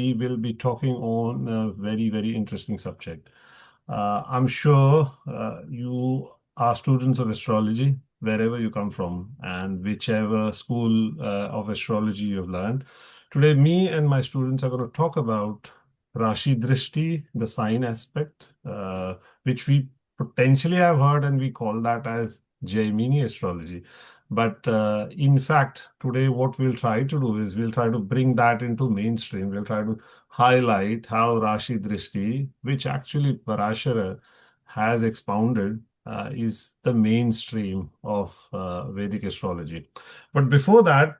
we will be talking on a very, very interesting subject. I'm sure you are students of astrology, wherever you come from, and whichever school of astrology you've learned. Today, me and my students are going to talk about Rashi Drishti, the sign aspect, which we potentially have heard, and we call that as Jaimini astrology. But in fact, today what we'll try to do is we'll try to bring that into mainstream. We'll try to highlight how Rashi Drishti, which actually Parashara has expounded, is the mainstream of Vedic astrology. But before that,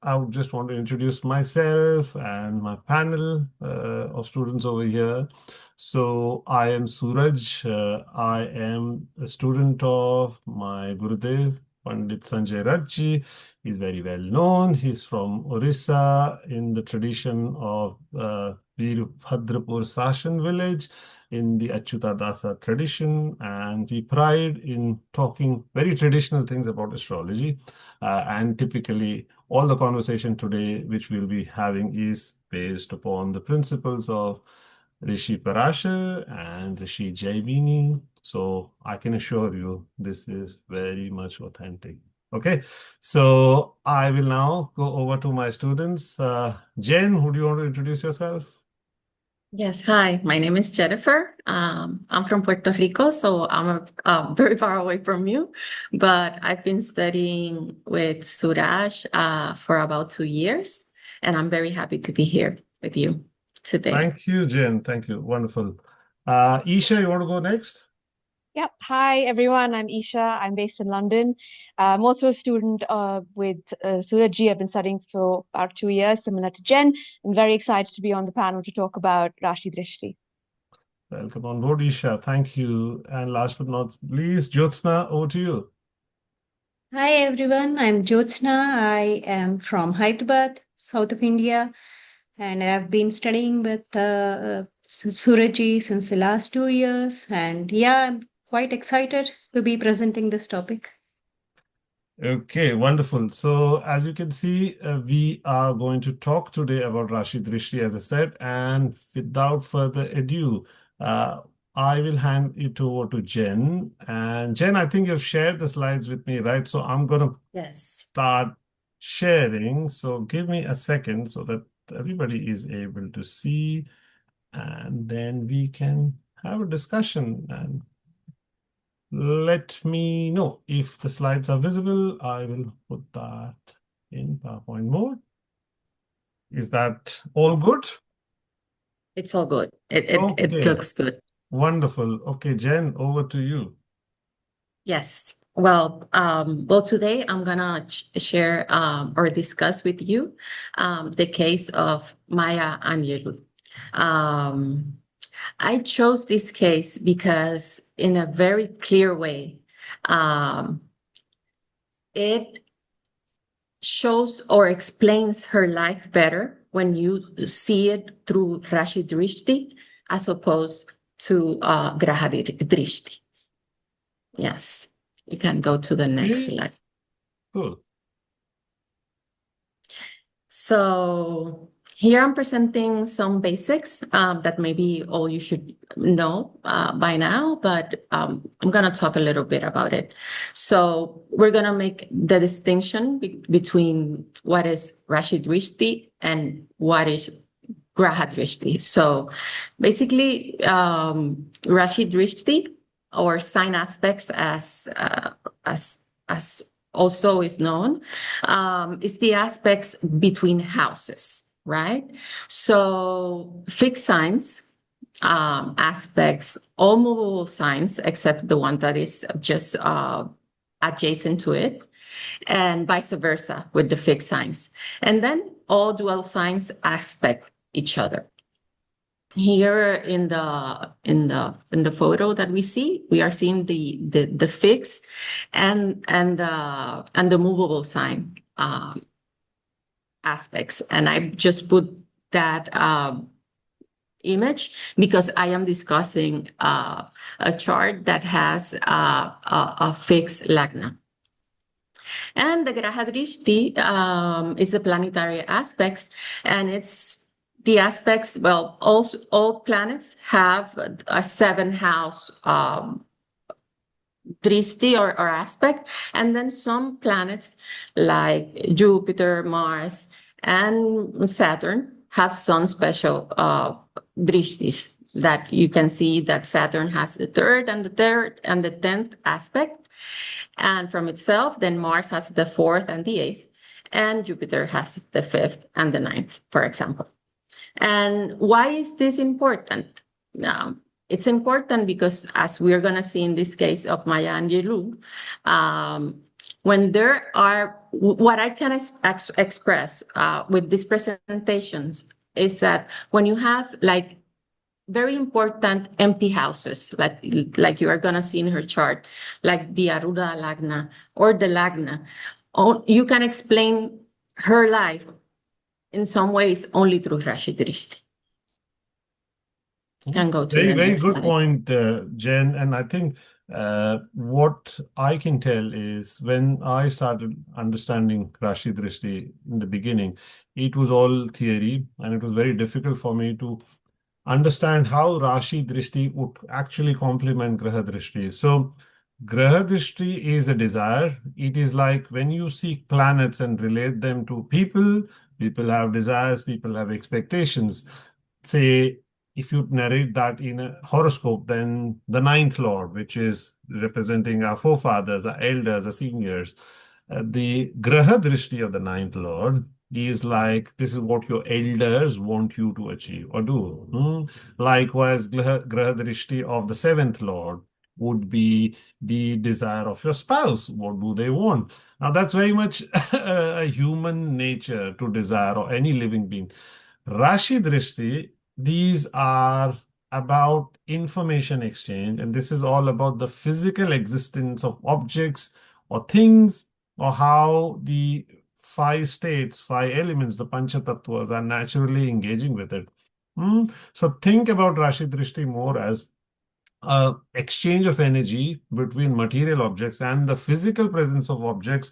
I would just want to introduce myself and my panel of students over here. So I am Suraj. I am a student of my Gurudev, Pandit Sanjay Rajji. He's very well known. He's from Orissa in the tradition of Veerbhadrapur Sashan village in the Achyutadasa tradition. And we pride in talking very traditional things about astrology. And typically, all the conversation today, which we'll be having, is based upon the principles of Rishi Parashar and Rishi Jaimini. So I can assure you this is very much authentic. Okay, so I will now go over to my students. Jen, who do you want to introduce yourself? Yes, hi, my name is Jennifer. I'm from Puerto Rico, so I'm very far away from you, but I've been studying with Suraj for about 2 years, and I'm very happy to be here with you today. Thank you, Jen. Thank you. Wonderful. Isha, you want to go next? Yep. Hi, everyone. I'm Isha. I'm based in London. I'm also a student with Surajji. I've been studying for about 2 years, similar to Jen. I'm very excited to be on the panel to talk about Rashi Drishti. Welcome on board, Isha. Thank you. And last but not least, Jyotsna, over to you. Hi everyone, I'm Jyotsna. I am from Hyderabad, south of India, and I've been studying with Suraji since the last 2 years. And yeah, I'm quite excited to be presenting this topic. Okay, wonderful. So, as you can see, we are going to talk today about Rashi Drishti, as I said, and without further ado, uh, I will hand it over to Jen. And Jen, I think you've shared the slides with me, right? So, I'm going to Yes. start sharing. So, give me a second so that everybody is able to see, and then we can have a discussion and let me know if the slides are visible. I will put that in PowerPoint mode. Is that all good? Yes, it's all good. It Okay, looks good. wonderful. Okay, Jen, over to you. Yes. Well, today I'm gonna share or discuss with you the case of Maya Angelou. Um, I chose this case because, in a very clear way, um, it shows or explains her life better when you see it through Rashi Drishti as opposed to Graha Drishti. Yes, you can go to the next Okay, slide. cool. So here I'm presenting some basics that maybe all you should know by now, but I'm going to talk a little bit about it. So we're going to make the distinction between what is Rashi Drishti and what is Graha Drishti. So basically, Rashi Drishti, or sign aspects as also is known, is the aspects between houses, right? So fixed signs, aspects, all movable signs, except the one that is just adjacent to it, and vice versa with the fixed signs. And then all dual signs aspect each other. Here in the photo that we see, we are seeing the fixed and the movable sign aspects, and I just put that image because I am discussing a chart that has a fixed lagna. And the Graha Drishti is the planetary aspects, and it's the aspects, well, also all planets have a 7-house Drishti or aspect, and then some planets like Jupiter, Mars, and Saturn have some special Drishtis that you can see that Saturn has the third and the 10th aspect, and from itself, then Mars has the 4th and the 8th, and Jupiter has the 5th and the 9th, for example. And why is this important? It's important because, as we're going to see in this case of Maya Angelou, when there are, what I can express with these presentations is that when you have like very important empty houses, like you are going to see in her chart, like the Aruda Lagna or the Lagna, you can explain her life in some ways only through Rashi Drishti. Can go to Very, the very next good slide. point, Jen. And I think what I can tell is when I started understanding Rashi Drishti in the beginning, it was all theory, and it was very difficult for me to understand how Rashi Drishti would actually complement Graha Drishti. So Graha Drishti is a desire. It is like when you see planets and relate them to people, people have desires, people have expectations. Say, if you narrate that in a horoscope, then the ninth lord, which is representing our forefathers, our elders, our seniors, the Graha Drishti of the ninth lord is like, this is what your elders want you to achieve or do. Likewise, Graha Drishti of the seventh lord would be the desire of your spouse. What do they want? Now, that's very much a human nature to desire, or any living being. Rashi Drishti, these are about information exchange, and this is all about the physical existence of objects or things, or how the five states, five elements, the Pancha Tattvas, are naturally engaging with it. So think about Rashi Drishti more as exchange of energy between material objects and the physical presence of objects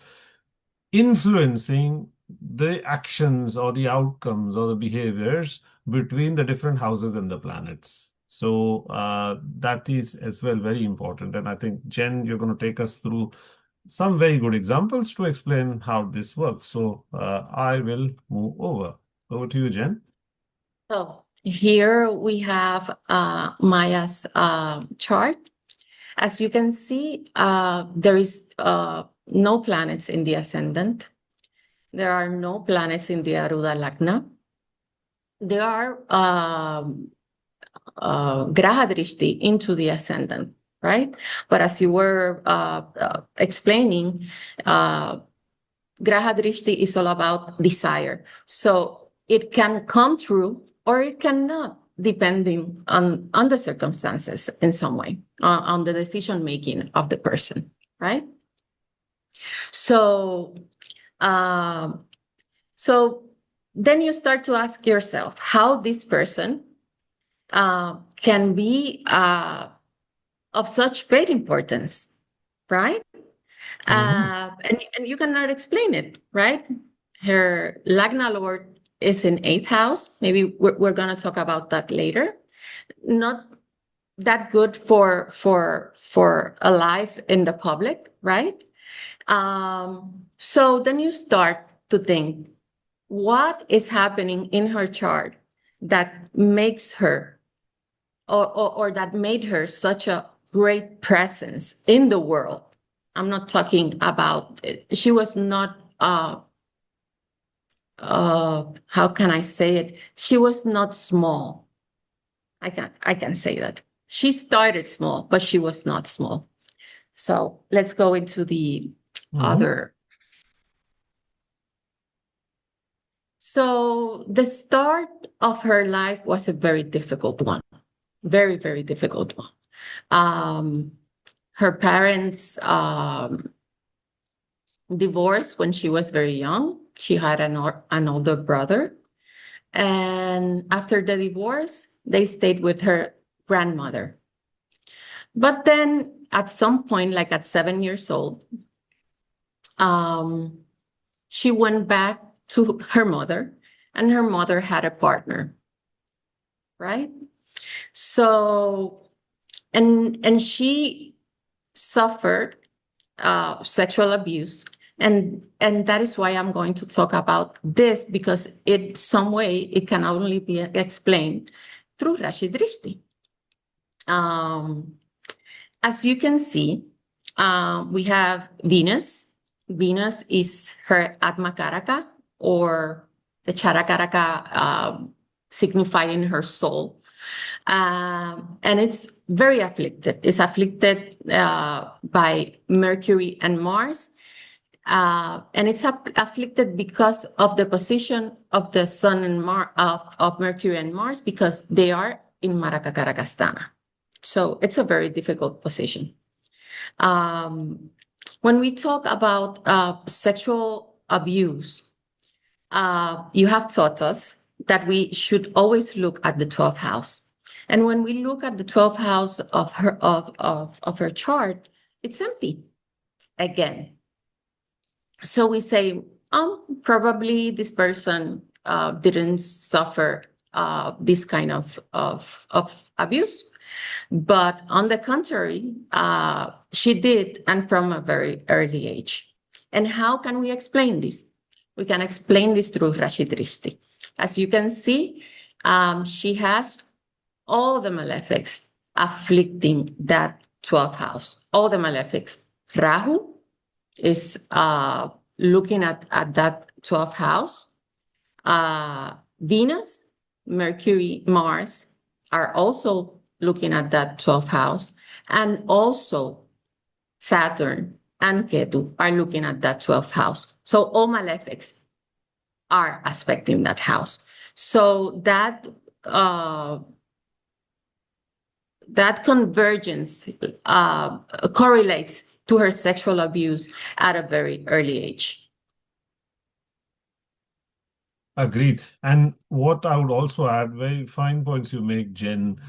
influencing the actions or the outcomes or the behaviors between the different houses and the planets. So that is as well very important. And I think, Jen, you're going to take us through some very good examples to explain how this works. So I will move over. Over to you, Jen. So here we have Maya's chart. As you can see, there is no planets in the ascendant. There are no planets in the Aruda Lagna. There are Graha Drishti into the ascendant, right? But as you were explaining, Graha Drishti is all about desire. So it can come true or it cannot, depending on the circumstances in some way, on the decision-making of the person, right? So, so then you start to ask yourself how this person can be of such great importance, right? And you cannot explain it, right? Her Lagna Lord is in 8th house. Maybe we're going to talk about that later. Not that good for a life in the public, right? So then you start to think, what is happening in her chart that makes her or that made her such a great presence in the world? I'm not talking about it. She was not how can I say it? She was not small. I can say that. She started small, but she was not small. So let's go into the other. So the start of her life was a very difficult one. Very, very difficult one. Her parents divorced when she was very young. She had an older brother. And after the divorce, they stayed with her grandmother. But then at some point, like at 7 years old, she went back to her mother, and her mother had a partner. right? So, and she suffered sexual abuse. And that is why I'm going to talk about this, because in some way it can only be explained through Rashi Drishti. As you can see, we have Venus. Venus is her Atma Karaka, or the Charakaraka, signifying her soul. And it's very afflicted. It's afflicted by Mercury and Mars. And it's afflicted because of the position of the Sun and of Mercury and Mars, because they are in Marakarakastana. So it's a very difficult position. When we talk about sexual abuse, you have taught us that we should always look at the 12th house. And when we look at the 12th house of her chart, it's empty again. So we say, probably this person didn't suffer this kind of abuse. But on the contrary, she did, and from a very early age. And how can we explain this? We can explain this through Rashi Drishti. As you can see, she has all the malefics afflicting that 12th house, all the malefics. Rahu is looking at that 12th house. Venus, Mercury, Mars are also looking at that 12th house. And also Saturn and Ketu are looking at that 12th house. So all malefics are aspecting that house. So that convergence correlates to her sexual abuse at a very early age. Agreed. And what I would also add, very fine points you make, Jen.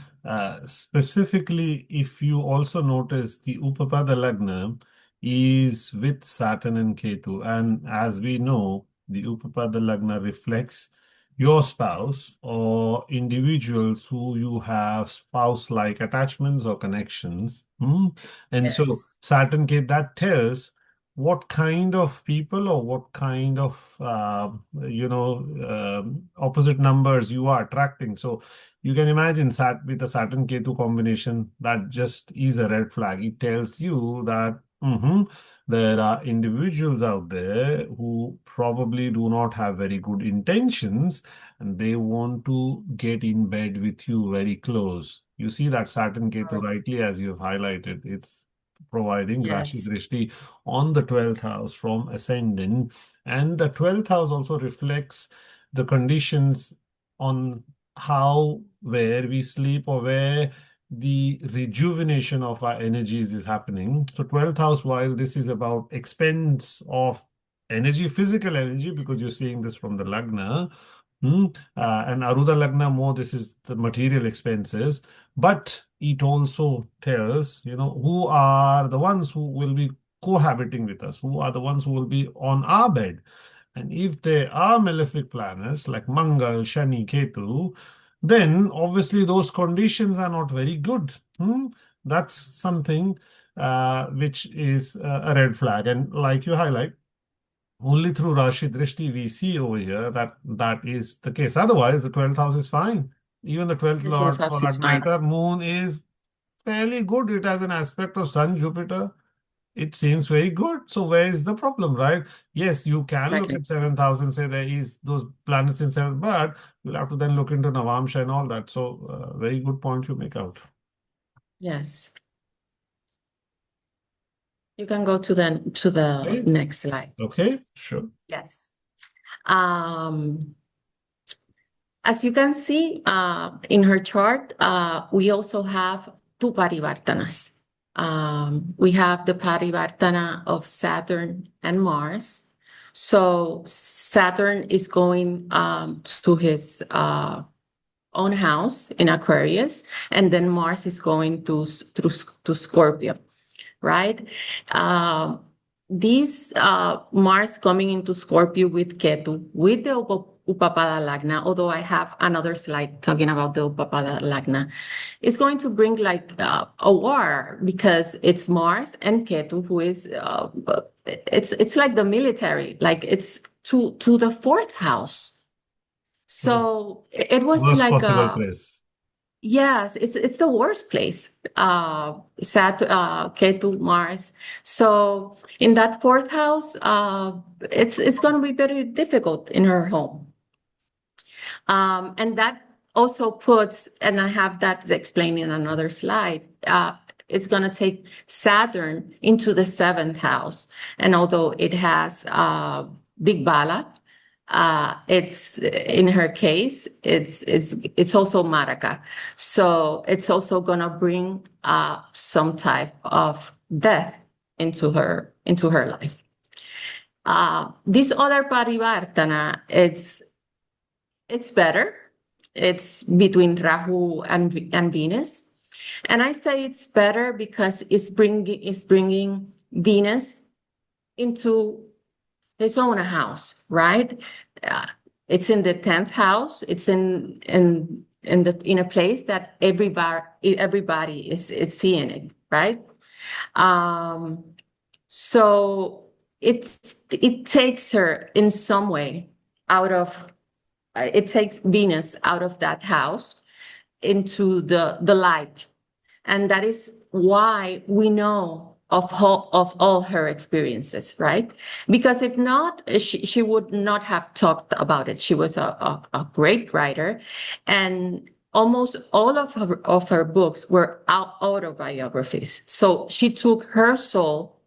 Specifically, if you also notice, the Upapada Lagna is with Saturn and Ketu. And as we know, the Upapada Lagna reflects your spouse or individuals who you have spouse-like attachments or connections. And so Yes. Saturn Ketu, that tells what kind of people or what kind of opposite numbers you are attracting. So you can imagine with the Saturn Ketu combination, that just is a red flag. It tells you that there are individuals out there who probably do not have very good intentions, and they want to get in bed with you very close. You see that Saturn Ketu rightly, as you have highlighted, it's providing Rashi Yes. Drishti on the 12th house from ascendant. And the 12th house also reflects the conditions on where we sleep, or where the rejuvenation of our energies is happening. So 12th house, while this is about expense of energy, physical energy, because you're seeing this from the Lagna, and Aruda Lagna more, this is the material expenses, but it also tells, who are the ones who will be cohabiting with us, who are the ones who will be on our bed. And if they are malefic planets like Mangal, Shani, Ketu, then obviously those conditions are not very good. That's something which is a red flag. And like you highlight, only through Rashi Drishti we see over here that is the case. Otherwise, the 12th house is fine. Even the 12th The 12th lord, for house is that fine. matter, moon is fairly good. It has an aspect of Sun, Jupiter. It seems very good. So where is the problem, right? Yes, you can look Exactly. at 7th house and say there is those planets in 7th, but you'll have to then look into Navamsha and all that. So very good point you make out. Yes. You can go to the Okay. next slide. Okay, sure. Yes. As you can see in her chart, we also have two parivartanas. We have the parivartana of Saturn and Mars. So Saturn is going to his own house in Aquarius, and then Mars is going to Scorpio, right? This Mars coming into Scorpio with Ketu, with the Upapada Lagna, although I have another slide talking about the Upapada Lagna, it's going to bring like a war because it's Mars and Ketu, who is it's like the military, like it's to the fourth house. So it was Worst like possible place. yes, it's the worst place. Ketu, Mars. So in that fourth house, it's going to be very difficult in her home. And that also puts, and I have that explained in another slide. It's going to take Saturn into the seventh house, and although it has big bala, it's in her case, it's also Maraca, so it's also going to bring some type of death into her life. This other Parivartana, it's better. It's between Rahu and Venus. And I say it's better because it's bringing Venus into his own house, right? It's in the 10th house. It's in a place that everybody is seeing it, right? So it takes her in some way out of it takes Venus out of that house into the light. And that is why we know of all her experiences, right? Because if not, she would not have talked about it. She was a great writer, and almost all of her books were autobiographies. So she took her soul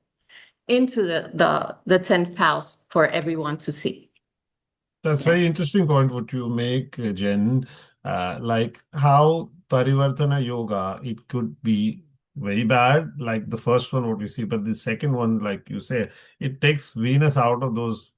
into the 10th house for everyone to see. That's very Yes. interesting point what you make, Jen. Like how Parivartana Yoga, it could be very bad, like the first one what you see, but the second one, like you say, it takes Venus out of those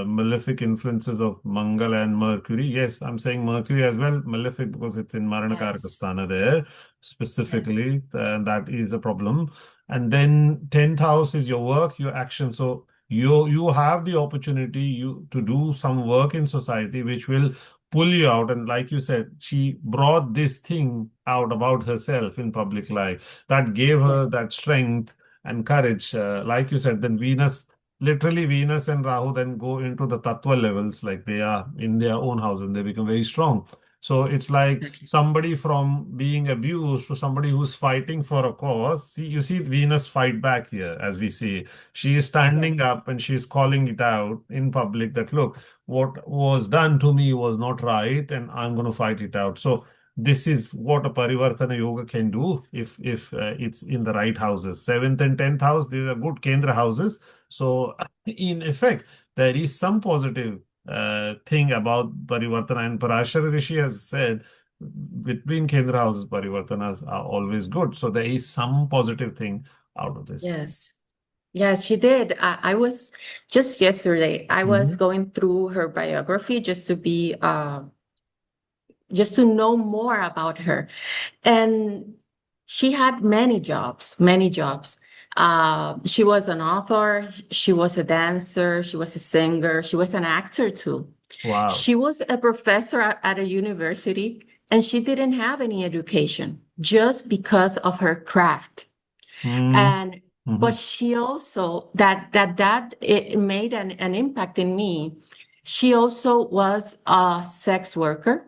malefic influences of Mangala and Mercury. Yes, I'm saying Mercury as well, malefic because it's in Yes. Maranakaraka there Yes. specifically, and that is a problem. And then 10th house is your work, your action. So you have the opportunity to do some work in society which will pull you out, and like you said, she brought this thing out about herself in public life that gave her Yes. that strength and courage, like you said. Then Venus and Rahu then go into the tattva levels, like they are in their own house and they become very strong. So it's like Exactly. somebody from being abused to somebody who's fighting for a cause. See, you see Venus fight back here, as we see she is standing Yes. up and she's calling it out in public that, look, what was done to me was not right, and I'm going to fight it out. So this is what a Parivartana Yoga can do if it's in the right houses. Seventh and 10th house, these are good Kendra houses. So in effect, there is some positive thing about Parivartana, and Parashara Rishi has said between Kendra houses, Parivartanas are always good. So there is some positive thing out of this. Yes. Yes, she did. I was just yesterday, I was Mhm. going through her biography just to know more about her. And she had many jobs, many jobs. She was an author, she was a dancer, she was a singer, she was an actor too. Wow. She was a professor at a university, and she didn't have any education just because of her craft. Mm, And but mhm, she also that it made an impact in me. She also was a sex worker,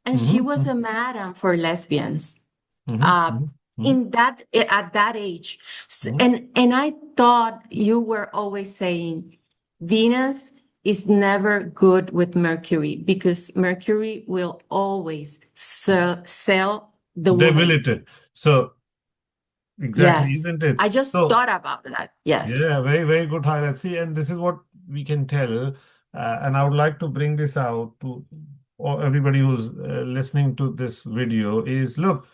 and she mhm, was mhm, a madam for lesbians mhm, uh mhm, mhm, in that at that age. mhm. And I thought you were always saying Venus is never good with Mercury because Mercury will always sell the woman. Debilitated. So exactly, Yes, isn't it? I just So thought about that. Yes. yeah, very, very good highlight. See, and this is what we can tell. And I would like to bring this out to everybody who's listening to this video is, look,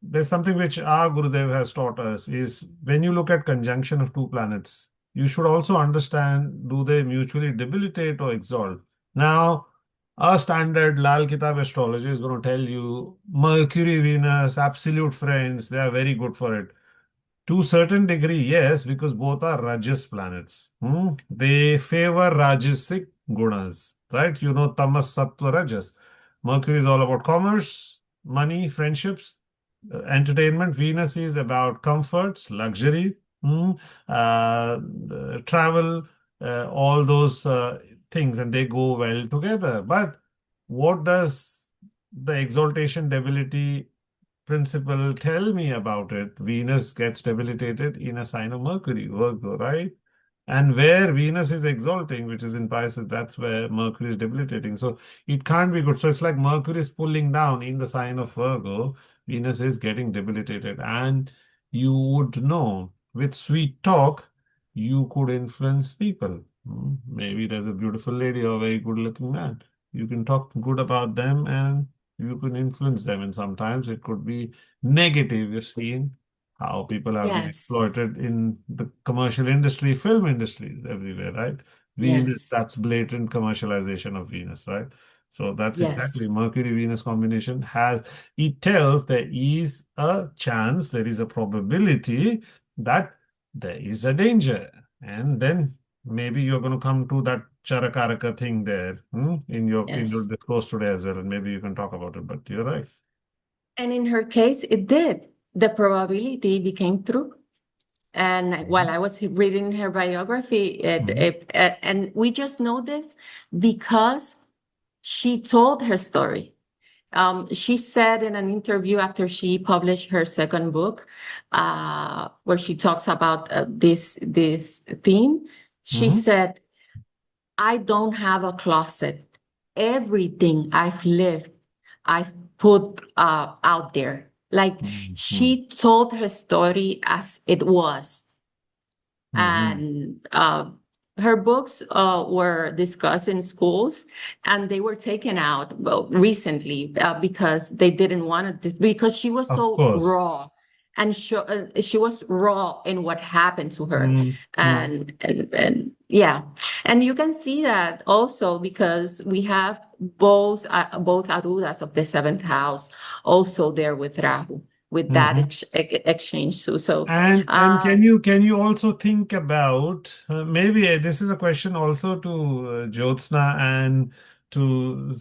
there's something which our Gurudev has taught us is when you look at conjunction of two planets, you should also understand, do they mutually debilitate or exalt? Now, our standard Lal Kitab astrology is going to tell you Mercury, Venus, absolute friends, they are very good for it. To a certain degree, yes, because both are Rajas planets. They favor Rajasic gunas, right? You know, tamas, sattva, rajas. Mercury is all about commerce, money, friendships, entertainment. Venus is about comforts, luxury, travel, all those things, and they go well together. But what does the exaltation debility principle tell me about it? Venus gets debilitated in a sign of Mercury, Virgo, right? And where Venus is exalting, which is in Pisces, that's where Mercury is debilitating. So it can't be good. So it's like Mercury is pulling down in the sign of Virgo. Venus is getting debilitated. And you would know with sweet talk, you could influence people. Maybe there's a beautiful lady or a very good looking man. You can talk good about them and you can influence them. And sometimes it could be negative. You've seen how people have been Yes. exploited in the commercial industry, film industries everywhere, right? Venus, Yes. that's blatant commercialization of Venus, right? So that's exactly Yes. Mercury-Venus combination it tells there is a chance, there is a probability that there is a danger. And then maybe you're going to come to that Charakaraka thing there in your Yes. discourse today as well, and maybe you can talk about it, but you're right. And in her case, it did. The probability became true. And while I was reading her biography, Mhm. and we just know this because she told her story. She said in an interview after she published her second book, where she talks about this theme, she Mhm. said, I don't have a closet. Everything I've lived, I've put out there. Like Mhm. she told her story as it was. Mhm. And her books were discussed in schools, and they were taken out recently because they didn't want to, because she was Of so course. raw, and she was raw in what happened to her. Mm. And yeah, and you can see that also because we have both arudas of the seventh house also there with Rahu, with that Mhm. exchange too. So And uh, can you also think about maybe this is a question also to Jyotsna and to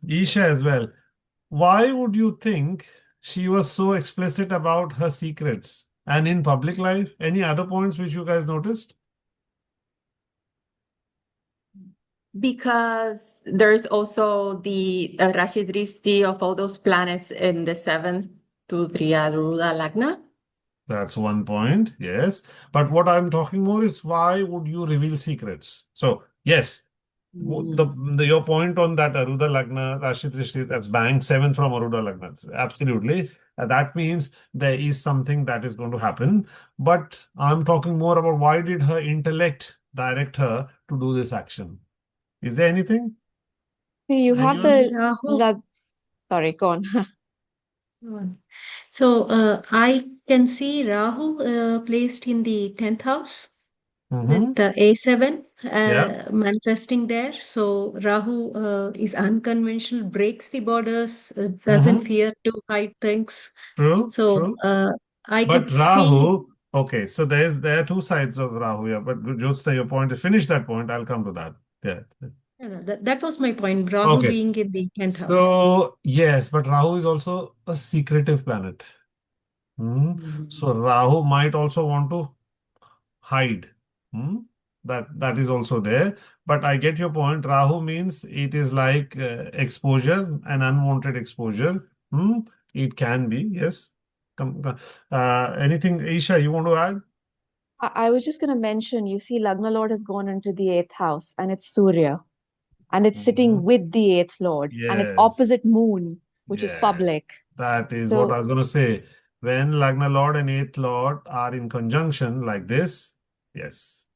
Isha as well. Why would you think she was so explicit about her secrets and in public life? Any other points which you guys noticed? because there's also the Rashi Drishti of all those planets in the seventh to Triaruda Lagna. That's one point, yes. But what I'm talking more is why would you reveal secrets? So, yes, Mm. your point on that Aruda Lagna, Rashi Drishti, that's bang, seven from Aruda Lagna. Absolutely. That means there is something that is going to happen. But I'm talking more about why did her intellect direct her to do this action? Is there anything? See, you have Anyone? the Rahu. lug. Sorry, go on. So I can see Rahu placed in the 10th house with Mm-hmm. the A7 Yeah. manifesting there. So Rahu is unconventional, breaks the borders, doesn't Mm-hmm. fear to hide things. True, So true. I But could see. Rahu, okay, so there are two sides of Rahu here. But Jyotsna, your point is finish that point. I'll come to that. Yeah. No, no, that was my point. Rahu Okay. being in the 10th house. So yes, but Rahu is also a secretive planet. Hmm. Mm. So Rahu might also want to hide. Hmm. That is also there. But I get your point. Rahu means it is like exposure, an unwanted exposure. Hmm. It can be, yes. Anything, Isha, you want to add? I was just going to mention, you see, Lagna Lord has gone into the eighth house, and it's Surya, and it's sitting Mhm. with the eighth Lord, and it's Yes. opposite Moon, which is Yeah. public. That is what I So, was going to say. When Lagna Lord and Eighth Lord are in conjunction like this, yes,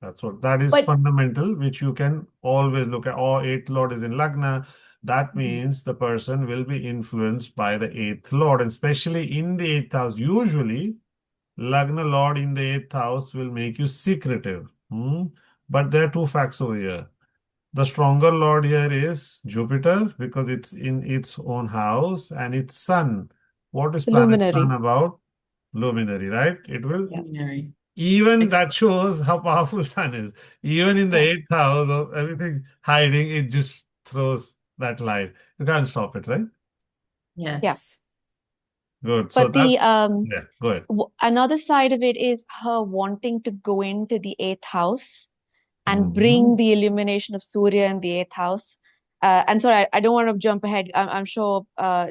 that is but fundamental, which you can always look at. Or Eighth Lord is in Lagna. That Mhm. means the person will be influenced by the Eighth Lord, and especially in the eighth house. Usually, Lagna Lord in the eighth house will make you secretive. But there are two facts over here. The stronger lord here is Jupiter because it's in its own house and its sun. What is it's a planet sun luminary. about? Luminary, right? It will Yeah. Luminary. Even Ex that shows how powerful sun is. Even in the Yeah. eighth house of everything hiding, it just throws that light. You can't stop it, right? Yeah. Yes. Good. So But that, the yeah, go ahead. another side of it is her wanting to go into the eighth house and bring Mhm. the illumination of Surya in the eighth house. And sorry, I don't want to jump ahead. I'm sure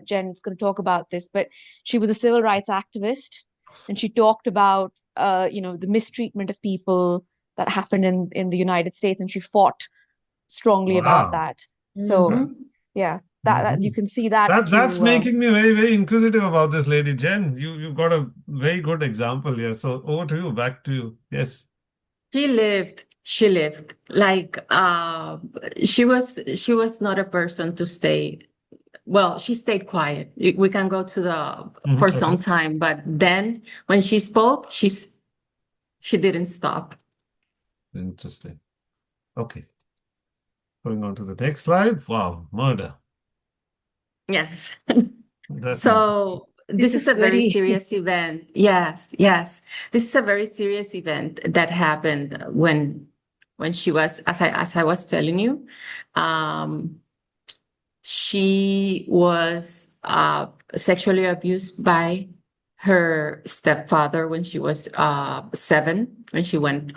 Jen's going to talk about this, but she was a civil rights activist, and she talked about the mistreatment of people that happened in the United States, and she fought strongly about Wow. that. So Mm-hmm. yeah, that you Mhm. can see that if That's you making me very, very inquisitive about this lady. Jen, you got a very good example here. So over to you, back to you. Yes. She lived like she was not a person to stay. Well, she stayed quiet. We can go to the Mhm. for some Okay. time, but then when she spoke, she didn't stop. Interesting. Okay. Going on to the next slide. Wow, murder. Yes. That's interesting. So this This is is a very very serious event. Yes, yes. This is a very serious event that happened when she was, as I was telling you, um, she was sexually abused by her stepfather when she was 7, when she went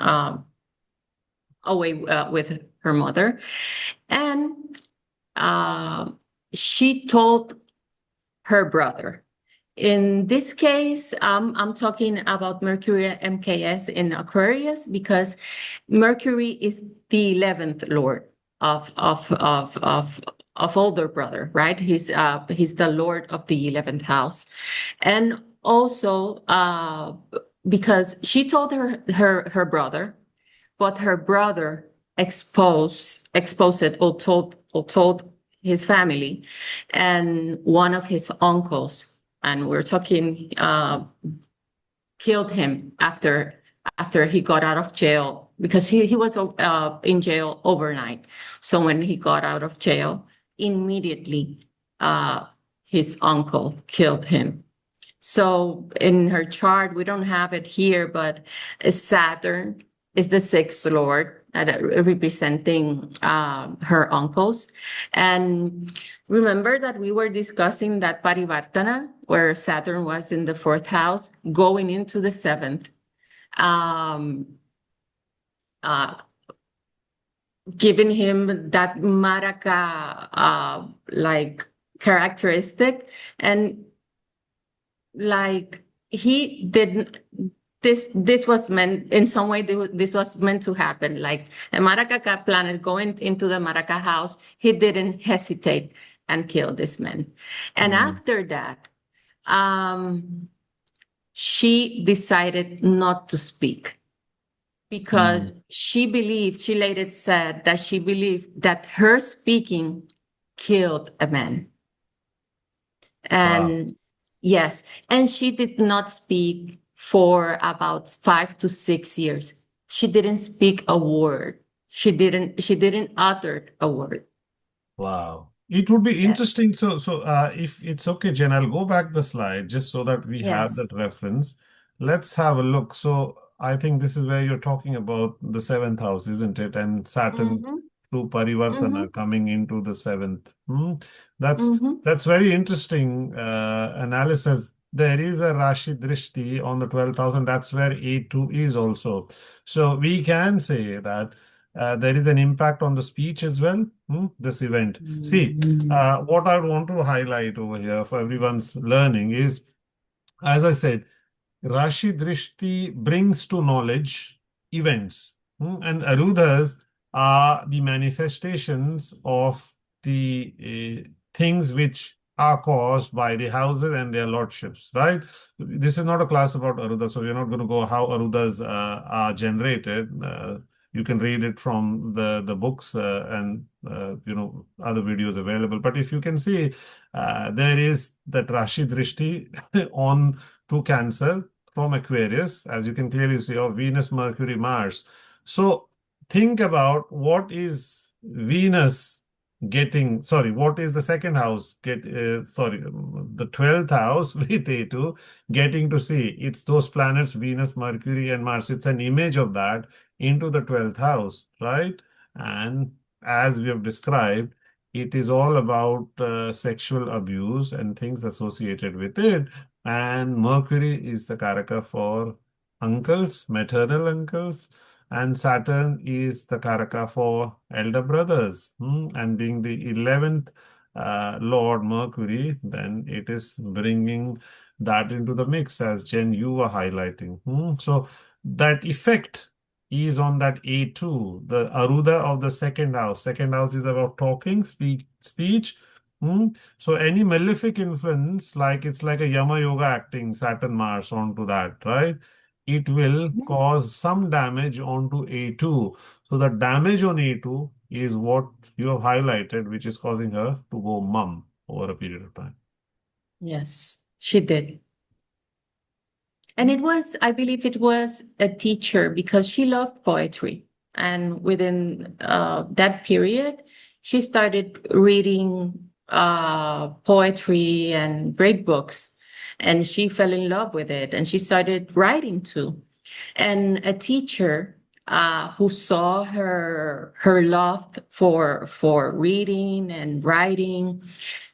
away with her mother, and uh, she told her brother. In this case, I'm talking about Mercury MKS in Aquarius because Mercury is the 11th lord of older brother, right? He's the lord of the 11th house, and also because she told her brother, but her brother exposed it or told his family, and one of his uncles, and we're talking killed him after he got out of jail because he was in jail overnight. So when he got out of jail, immediately uh, his uncle killed him. So in her chart, we don't have it here, but Saturn is the sixth lord representing her uncles. And remember that we were discussing that Parivartana, where Saturn was in the fourth house, going into the seventh, um, uh, giving him that Maraca like characteristic. And like he didn't this was meant in some way, this was meant to happen, like a Maracaca planet going into the Maraca house, he didn't hesitate and kill this man. And Mm, after that, um she decided not to speak mm. because she later said that she believed that her speaking killed a man. Wow. And yes, and she did not speak for about 5 to 6 years. She didn't speak a word. She didn't utter a word. Wow. It would be Yes. interesting. So if it's okay, Jen, I'll go back the slide just so that we have that Yes. reference. Let's have a look. So I think this is where you're talking about the seventh house, isn't it? And Saturn Mm-hmm. through Mm-hmm. Parivartana coming into the seventh. Hmm. That's Mm-hmm. that's very interesting analysis. There is a Rashi Drishti on the 12th house, and that's where A2 is also. So we can say that there is an impact on the speech as well, this event. See, Mm-hmm. what I want to highlight over here for everyone's learning is, as I said, Rashi Drishti brings to knowledge events, and Arudas are the manifestations of the things which are caused by the houses and their lordships, right? This is not a class about Arudas, so we're not going to go how Arudas are generated. You can read it from the books and other videos available. But if you can see, there is that Rashi Drishti on to Cancer from Aquarius, as you can clearly see, of Venus, Mercury, Mars. So think about what is Venus what is the second house? The 12th house with A2 getting to see. It's those planets, Venus, Mercury, and Mars. It's an image of that into the 12th house, right? And as we have described, it is all about sexual abuse and things associated with it. And Mercury is the karaka for uncles, maternal uncles, and Saturn is the karaka for elder brothers. And being the 11th Lord Mercury, then it is bringing that into the mix, as Jen, you were highlighting. So that effect is on that A2, the Aruda of the second house. Second house is about talking, speech. So any malefic influence, like it's like a Yama Yoga acting Saturn Mars onto that, right? It will cause some damage onto A2. So the damage on A2 is what you have highlighted, which is causing her to go mum over a period of time. Yes, she did. And I believe it was a teacher because she loved poetry. And within that period, she started reading poetry and great books. And she fell in love with it. And she started writing too. And a teacher who saw her love for reading and writing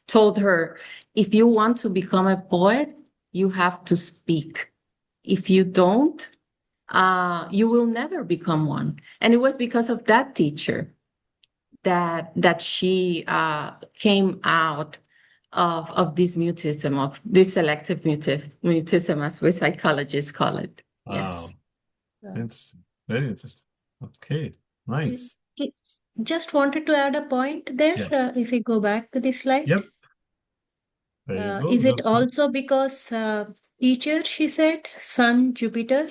told her, if you want to become a poet, you have to speak. If you don't, you will never become one. And it was because of that teacher that she came out of this mutism, of this selective mutism, as we psychologists call it. Yes. Wow. It's very interesting. Okay, nice. Just wanted to add a point there. Yeah. If we go back to the slide. Yep. There you go. Is it also because teacher, she said, Sun, Jupiter,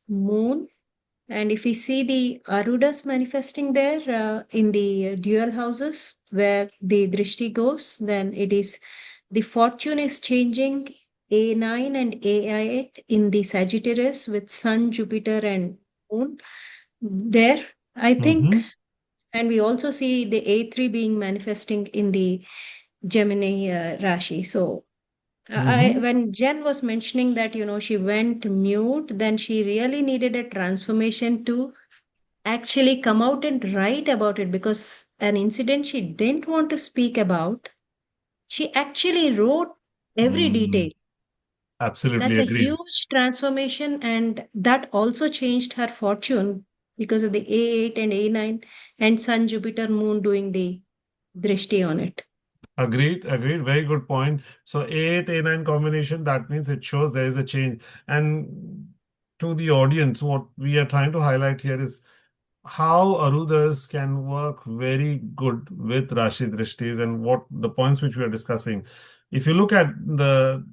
Moon, and if we see the Arudas manifesting there in the dual houses where the Drishti goes, then it is the fortune is changing A9 and A8 in the Sagittarius with Sun, Jupiter, and Moon there, I think. And we also see the A3 being manifesting in the Gemini Rashi. So when Jen was mentioning that, she went mute, then she really needed a transformation to actually come out and write about it, because an incident she didn't want to speak about, she actually wrote every detail. Absolutely That's a agreed. huge transformation, and that also changed her fortune because of the A8 and A9 and Sun, Jupiter, Moon doing the drishti on it. Agreed. Very good point. So A8, A9 combination, that means it shows there is a change. And to the audience, what we are trying to highlight here is how Arudas can work very good with Rashi Drishtis and what the points which we are discussing. If you look at the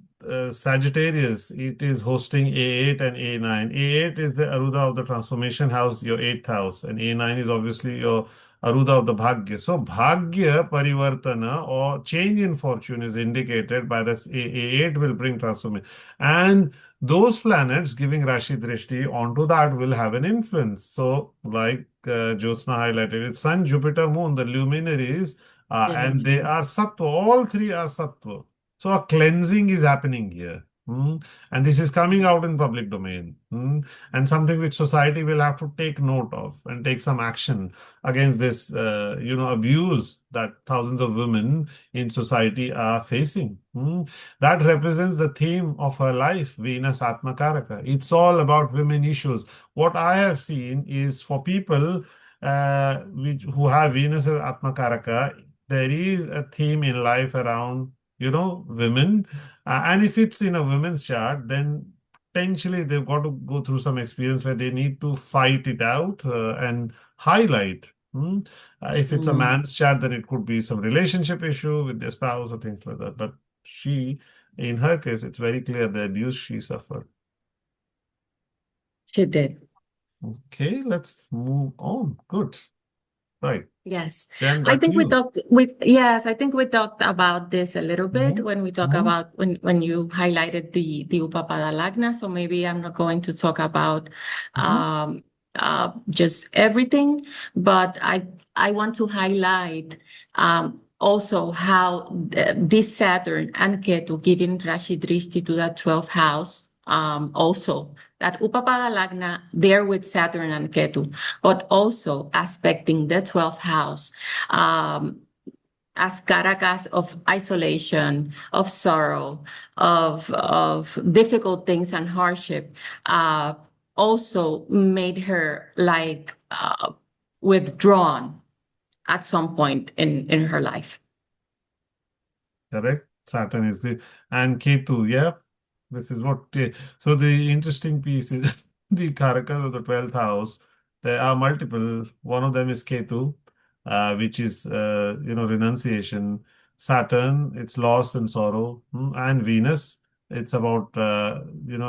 Sagittarius, it is hosting A8 and A9. A8 is the Aruda of the transformation house, your 8th house, and A9 is obviously your Aruda of the Bhagya. So Bhagya Parivartana or change in fortune is indicated by this A8 will bring transformation. And those planets giving Rashi Drishti onto that will have an influence. So, like Jyotsna highlighted, it's Sun, Jupiter, Moon, the luminaries, and they are Sattva. All three are Sattva. So, a cleansing is happening here. And this is coming out in public domain. And something which society will have to take note of and take some action against this, abuse that thousands of women in society are facing. That represents the theme of her life, Venus Atmakaraka. It's all about women issues. What I have seen is for people who have Venus as Atmakaraka, there is a theme in life around, women. And if it's in a women's chart, then potentially they've got to go through some experience where they need to fight it out and highlight. If it's a man's chart, then it could be some relationship issue with their spouse or things like that. But in her case, it's very clear the abuse she suffered. She did. Okay, let's move on. Good. Right. Yes. Jen, I back to think we you. talked about this a little bit when we talk about when you highlighted the Upapada Lagna. So maybe I'm not going to talk about just everything, but I want to highlight also how this Saturn and Ketu giving Rashi Drishti to that 12th house. Also, that Upapada Lagna there with Saturn and Ketu, but also aspecting the 12th house. As Caracas of isolation, of sorrow, of difficult things and hardship, also made her like withdrawn at some point in her life. Correct. Saturn is the and Ketu. Yeah, this is what. So the interesting piece is the Karakas of the 12th house. There are multiple. One of them is Ketu, which is renunciation. Saturn, it's loss and sorrow, and Venus, it's about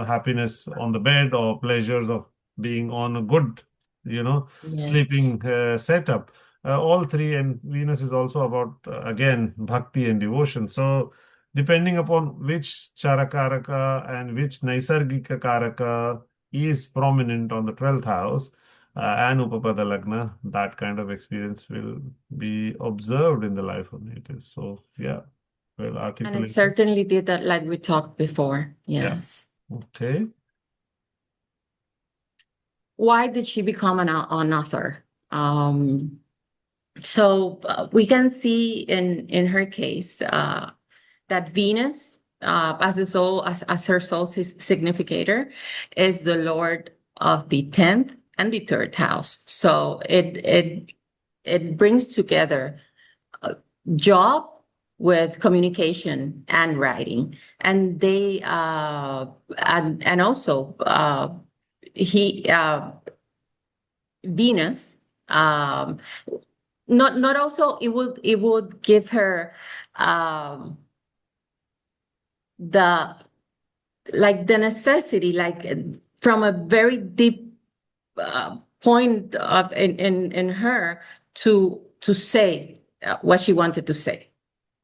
happiness on the bed or pleasures of being on a good Yes. sleeping setup. All three, and Venus is also about again bhakti and devotion. So depending upon which charakaraka and which naisargika karaka is prominent on the 12th house and upapada lagna, that kind of experience will be observed in the life of natives. So yeah, well And it articulated. certainly did that, like we talked before. Yeah. Yes. Okay. Why did she become an author? So we can see in her case that Venus, as the soul, as her soul significator, is the Lord of the 10th and the 3rd house. So it brings together job with communication and writing, and they and also he Venus. Not also it would give her the like the necessity, like from a very deep point of in her to say what she wanted to say,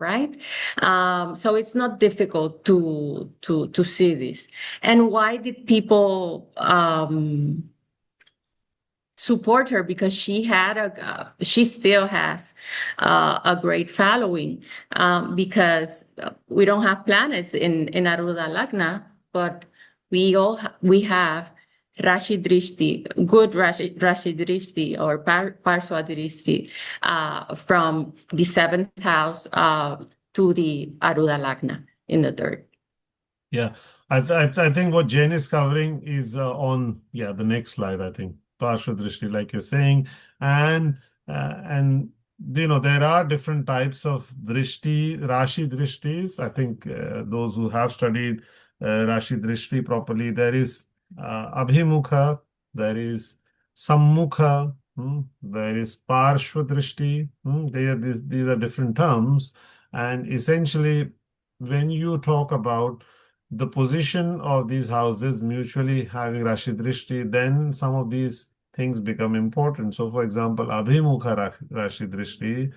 right? So it's not difficult to see this. And why did people support her? Because she still has a great following, because we don't have planets in Aruda Lagna, but we have Rashi Drishti, good Rashi Drishti or Parswa Drishti from the 7th house to the Aruda Lagna in the 3rd. Yeah, I think what Jen is covering is on the next slide. I think Parshva Drishti, like you're saying, and there are different types of drishti, Rashi Drishtis. I think those who have studied Rashi Drishti properly, there is Abhimukha, there is Sammukha, there is Parshva Drishti. These are different terms, and essentially, when you talk about the position of these houses mutually having Rashi Drishti, then some of these things become important. So, for example, Abhimukha Rashi Drishti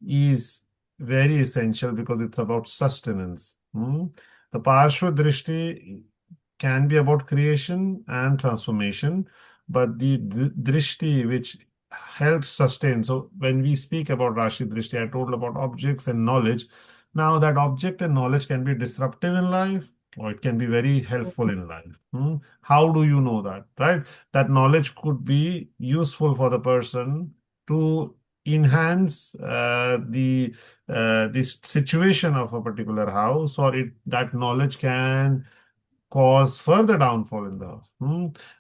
is very essential because it's about sustenance. The Parshva Drishti can be about creation and transformation, but the Drishti which helps sustain. So, when we speak about Rashi Drishti, I told about objects and knowledge. Now, that object and knowledge can be disruptive in life or it can be very helpful in life. How do you know that, right? That knowledge could be useful for the person to enhance the situation of a particular house, or that knowledge can cause further downfall in the house.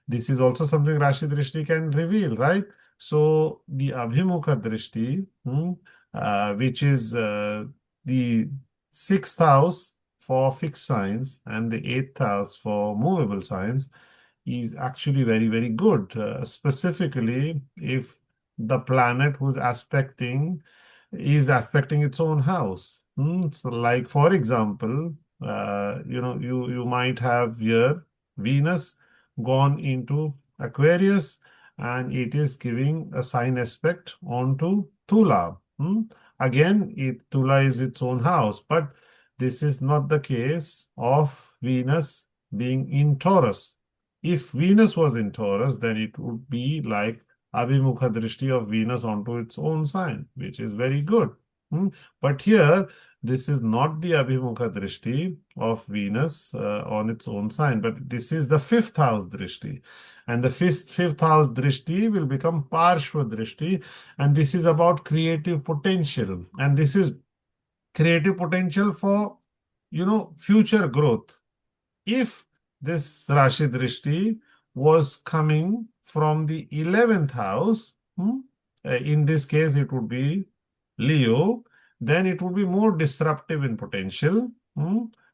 This is also something Rashi Drishti can reveal, right? So the Abhimukha Drishti, which is the 6th house for fixed signs and the 8th house for movable signs, is actually very, very good. Specifically, if the planet who's aspecting is aspecting its own house. So, like for example, you might have here Venus gone into Aquarius, and it is giving a sign aspect onto Tula. Again, Tula is its own house, but this is not the case of Venus being in Taurus. If Venus was in Taurus, then it would be like Abhimukha Drishti of Venus onto its own sign, which is very good. But here, this is not the Abhimukha Drishti of Venus on its own sign, but this is the fifth house Drishti. And the fifth house Drishti will become Parshva Drishti, and this is about creative potential. And this is creative potential for, future growth. If this Rashi Drishti was coming from the 11th house, in this case it would be Leo, then it would be more disruptive in potential,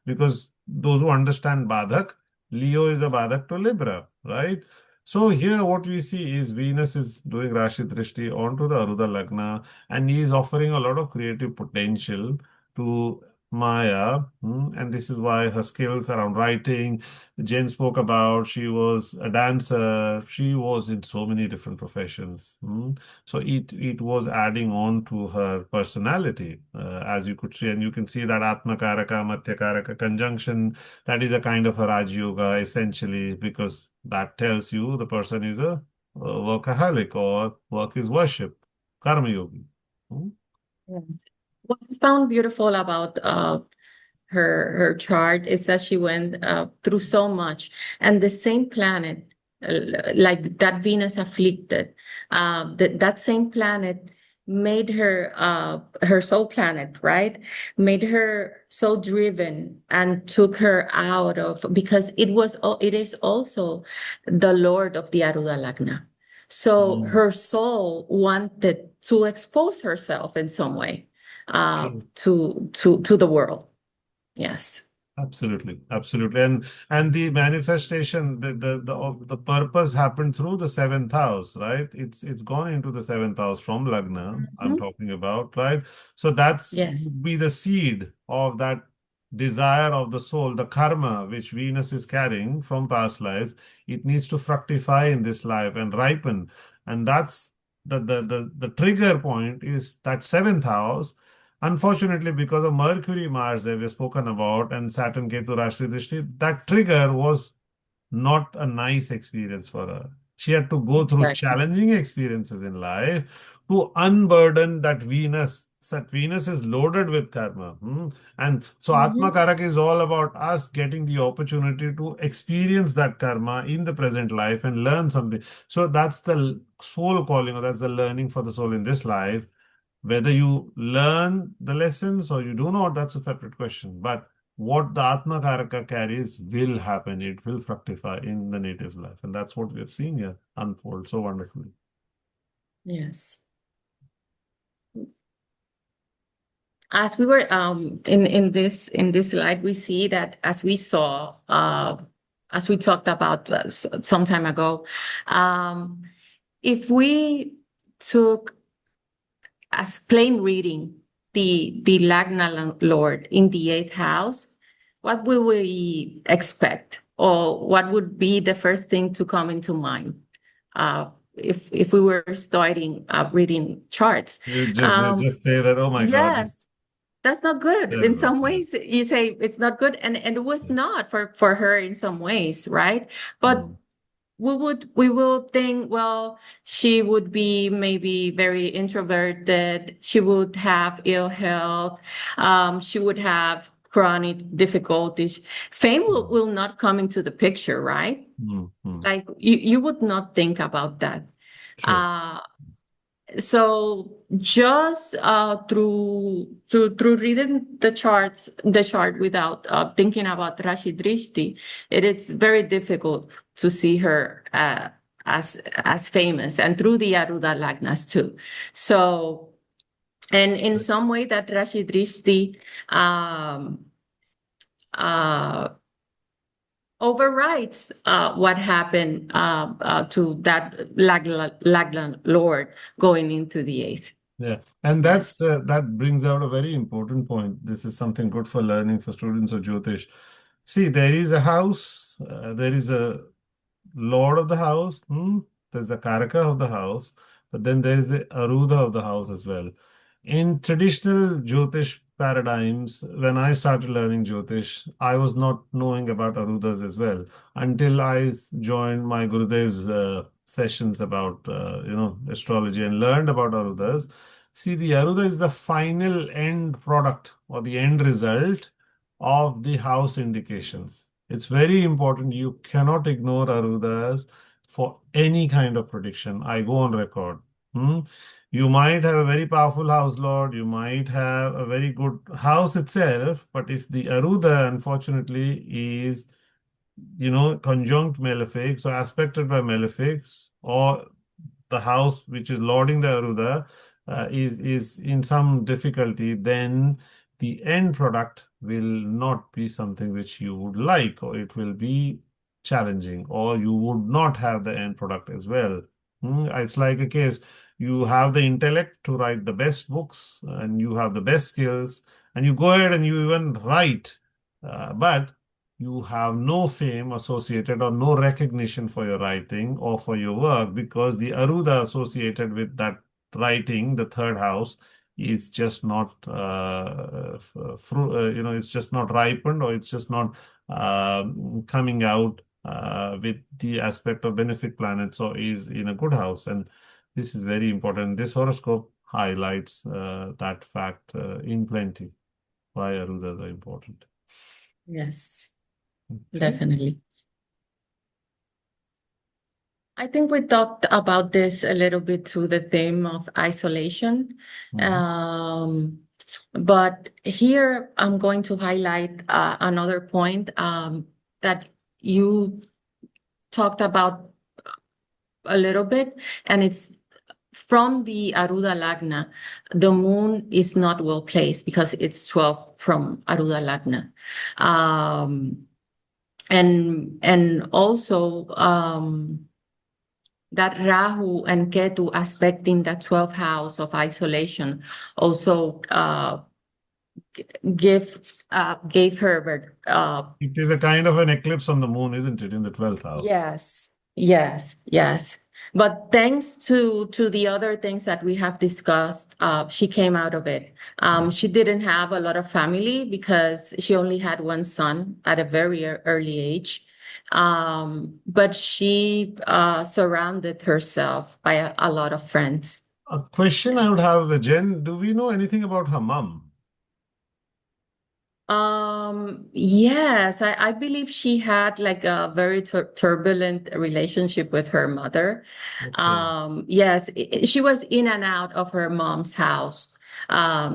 because those who understand Badhak, Leo is a Badhak to Libra, right? So here what we see is Venus is doing Rashi Drishti onto the Aruda Lagna, and he is offering a lot of creative potential to Maya, and this is why her skills around writing, Jane spoke about, she was a dancer, she was in so many different professions. So it was adding on to her personality, as you could see, and you can see that Atmakaraka, Matyakaraka conjunction, that is a kind of a Raj Yoga essentially, because that tells you the person is a workaholic or work is worship, Karma Yogi. Yes. What I found beautiful about her chart is that she went through so much, and the same planet, like that Venus afflicted, that same planet made her her soul planet, right? Made her so driven and took her out of, because it is also the Lord of the Aruda Lagna. So Mm. her soul wanted to expose herself in some way True. to the world. Yes. Absolutely, absolutely, and the manifestation, the purpose happened through the seventh house, right? It's gone into the seventh house from Lagna. I'm Mhm. talking about, right? So that's Yes. would be the seed of that desire of the soul, the karma which Venus is carrying from past lives. It needs to fructify in this life and ripen, and that's the trigger point is that seventh house. Unfortunately, because of Mercury, Mars that we've spoken about, and Saturn, Ketu, Rashi, Drishti, that trigger was not a nice experience for her. She had to go through Exactly. challenging experiences in life to unburden that Venus. That Venus is loaded with karma. And so Atma Mhm. Karak is all about us getting the opportunity to experience that karma in the present life and learn something. So that's the soul calling, or that's the learning for the soul in this life. Whether you learn the lessons or you do not, that's a separate question. But what the Atma Karaka carries will happen. It will fructify in the native's life. And that's what we have seen here unfold so wonderfully. Yes. As we were in this slide, we see that as we saw as we talked about some time ago, um, if we took as plain reading the Lagna Lord in the eighth house, what will we expect, or what would be the first thing to come into mind if we were starting reading charts? You Um, just say that, oh my God, it's yes, that's not good. In terrible. some Yeah. ways, you say it's not good, and it was not for her in some ways, right? But Mm. we will think, well, she would be maybe very introverted, she would have ill health, she would have chronic difficulties. Fame Mm. will not come into the picture, right? Mm. Mm. Like you would not think about that. True. uh so just through reading the chart without thinking about Rashi Drishti, it is very difficult to see her as famous, and through the Aruda Lagnas too. So, and in some way that Rashi Drishti um, uh, overrides what happened to that Lagna Lord going into the eighth. Yeah, and Yes. that brings out a very important point. This is something good for learning for students of Jyotish. See, there is a house, there is a lord of the house, there's a karaka of the house, but then there is the aruda of the house as well. In traditional Jyotish paradigms, when I started learning Jyotish, I was not knowing about Arudas as well until joined my Gurudev's sessions about astrology and learned about Arudas. See, the Aruda is the final end product or the end result of the house indications. It's very important. You cannot ignore Arudas for any kind of prediction. I go on record. Hmm? You might have a very powerful house lord, you might have a very good house itself, but if the Aruda, unfortunately, is, conjunct malefics or aspected by malefics, or the house which is lording the Aruda is in some difficulty, then the end product will not be something which you would like, or it will be challenging, or you would not have the end product as well. It's like a case. You have the intellect to write the best books, and you have the best skills, and you go ahead and you even write, but you have no fame associated or no recognition for your writing or for your work, because the Aruda associated with that writing, the third house, is just not it's just not ripened, or it's just not coming out with the aspect of benefic planets, or is in a good house. And this is very important. This horoscope highlights that fact in plenty, why Arudas are important. Yes, Okay. definitely. I think we talked about this a little bit to the theme of isolation. But here I'm going to highlight another point that you talked about a little bit, and it's from the Aruda Lagna. The moon is not well placed because it's 12 from Aruda Lagna. And also that Rahu and Ketu aspecting that 12th house of isolation also gave her It is a kind of an eclipse on the moon, isn't it, in the 12th house? yes. But thanks to the other things that we have discussed, she came out of it. She didn't have a lot of family because she only had one son at a very early age. But she surrounded herself by a lot of friends. A question I would have, Jen, do we know anything about her mom? Yes, I believe she had like a very turbulent relationship with her mother. Okay. Yes, she was in and out of her mom's house.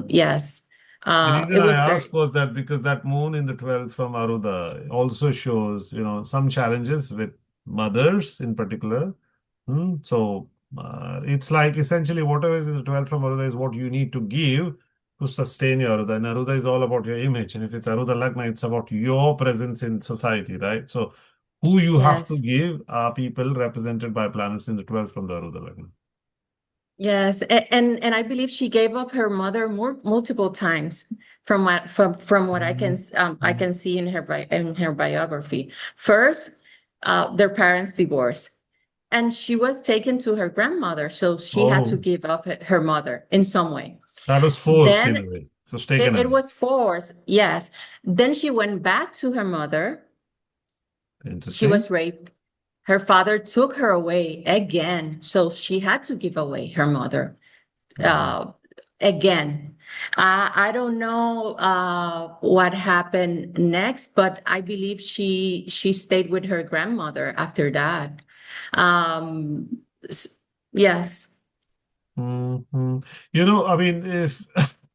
Yes, The it reason I was very, asked was that because that moon in the 12th from Aruda also shows, some challenges with mothers in particular. So it's like essentially whatever is in the 12th from Aruda is what you need to give to sustain your Aruda. And Aruda is all about your image. And if it's Aruda Lagna, it's about your presence in society, right? So who you have to yes. give are people represented by planets in the 12th from the Aruda Lagna. Yes, and I believe she gave up her mother multiple times from what I can see in her biography. First, their parents divorced, and she was taken to her grandmother, so she had to Oh, give up her mother in some way. that was forced in Then a way. So it's taken it away. was forced, yes. Then she went back to her mother. She Interesting. was raped. Her father took her away again, so she had to give away her mother Mhm. uh, again. I don't know what happened next, but I believe she stayed with her grandmother after that. Um, yes, Mhm. I mean, if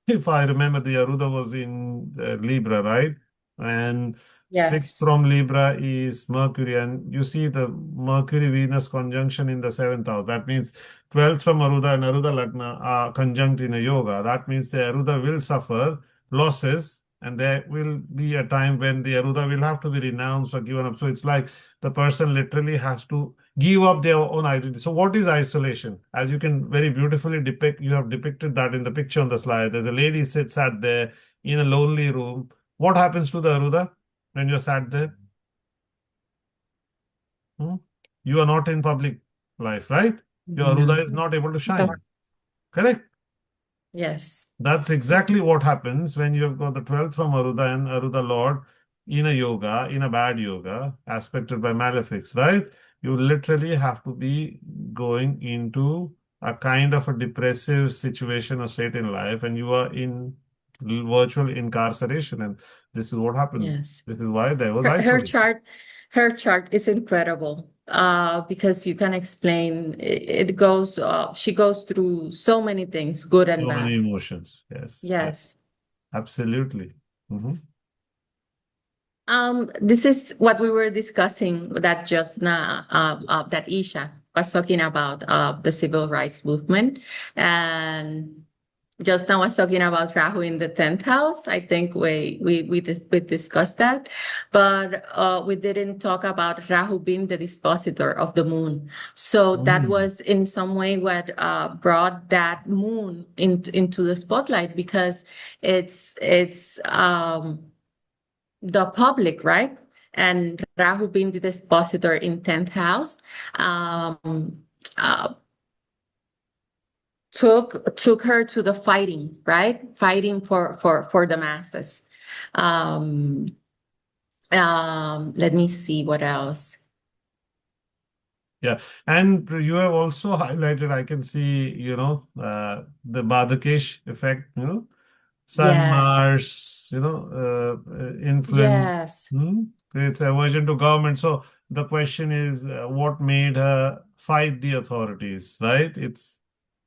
if I remember, the Aruda was in Libra, right? And sixth yes, from Libra is Mercury, and you see the Mercury-Venus conjunction in the seventh house. That means 12th from Aruda and Aruda Lagna are conjunct in a yoga. That means the Aruda will suffer losses, and there will be a time when the Aruda will have to be renounced or given up. So it's like the person literally has to give up their own identity. So what is isolation? As you can very beautifully depict, you have depicted that in the picture on the slide. There's a lady sat there in a lonely room. What happens to the Aruda when you're sat there? Hmm? You are not in public life, right? Your no, Aruda is not able to shine. Correct? Yes. That's exactly what happens when you have got the 12th from Aruda and Aruda Lord in a yoga, in a bad yoga, aspected by malefics, right? You literally have to be going into a kind of a depressive situation or state in life, and you are in virtual incarceration. And this is what happened. Yes. This is why there was Her isolation. chart is incredible. Because you can explain it goes she goes through so many things, good and So many bad. emotions. Yes, yes, Yes. absolutely. Mhm. This is what we were discussing that just now, that Isha was talking about, the civil rights movement. And just now I was talking about Rahu in the 10th house. I think we discussed that, but we didn't talk about Rahu being the dispositor of the moon. So that Mm. was in some way what brought that moon into the spotlight, because it's the public, right? And Rahu being the dispositor in 10th house, uh, took her to the fighting, right? Fighting for the masses. Um, Let me see what else. Yeah, and you have also highlighted, I can see, the Badakesh effect, Sun, Yes, Mars, influence, yes, creates aversion to government. So the question is, what made her fight the authorities, right?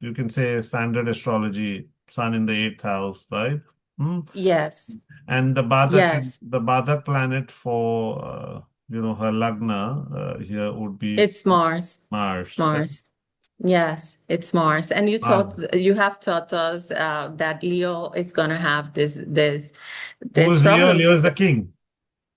You can say standard astrology, Sun in the eighth house, right? Hmm? yes, And yes. the Badak planet for, her Lagna here would be It's Mars. It's Mars. Mars. Yes, it's Mars. And Mars. you have taught us that Leo is gonna have Who this is Leo? problem Leo is with the king.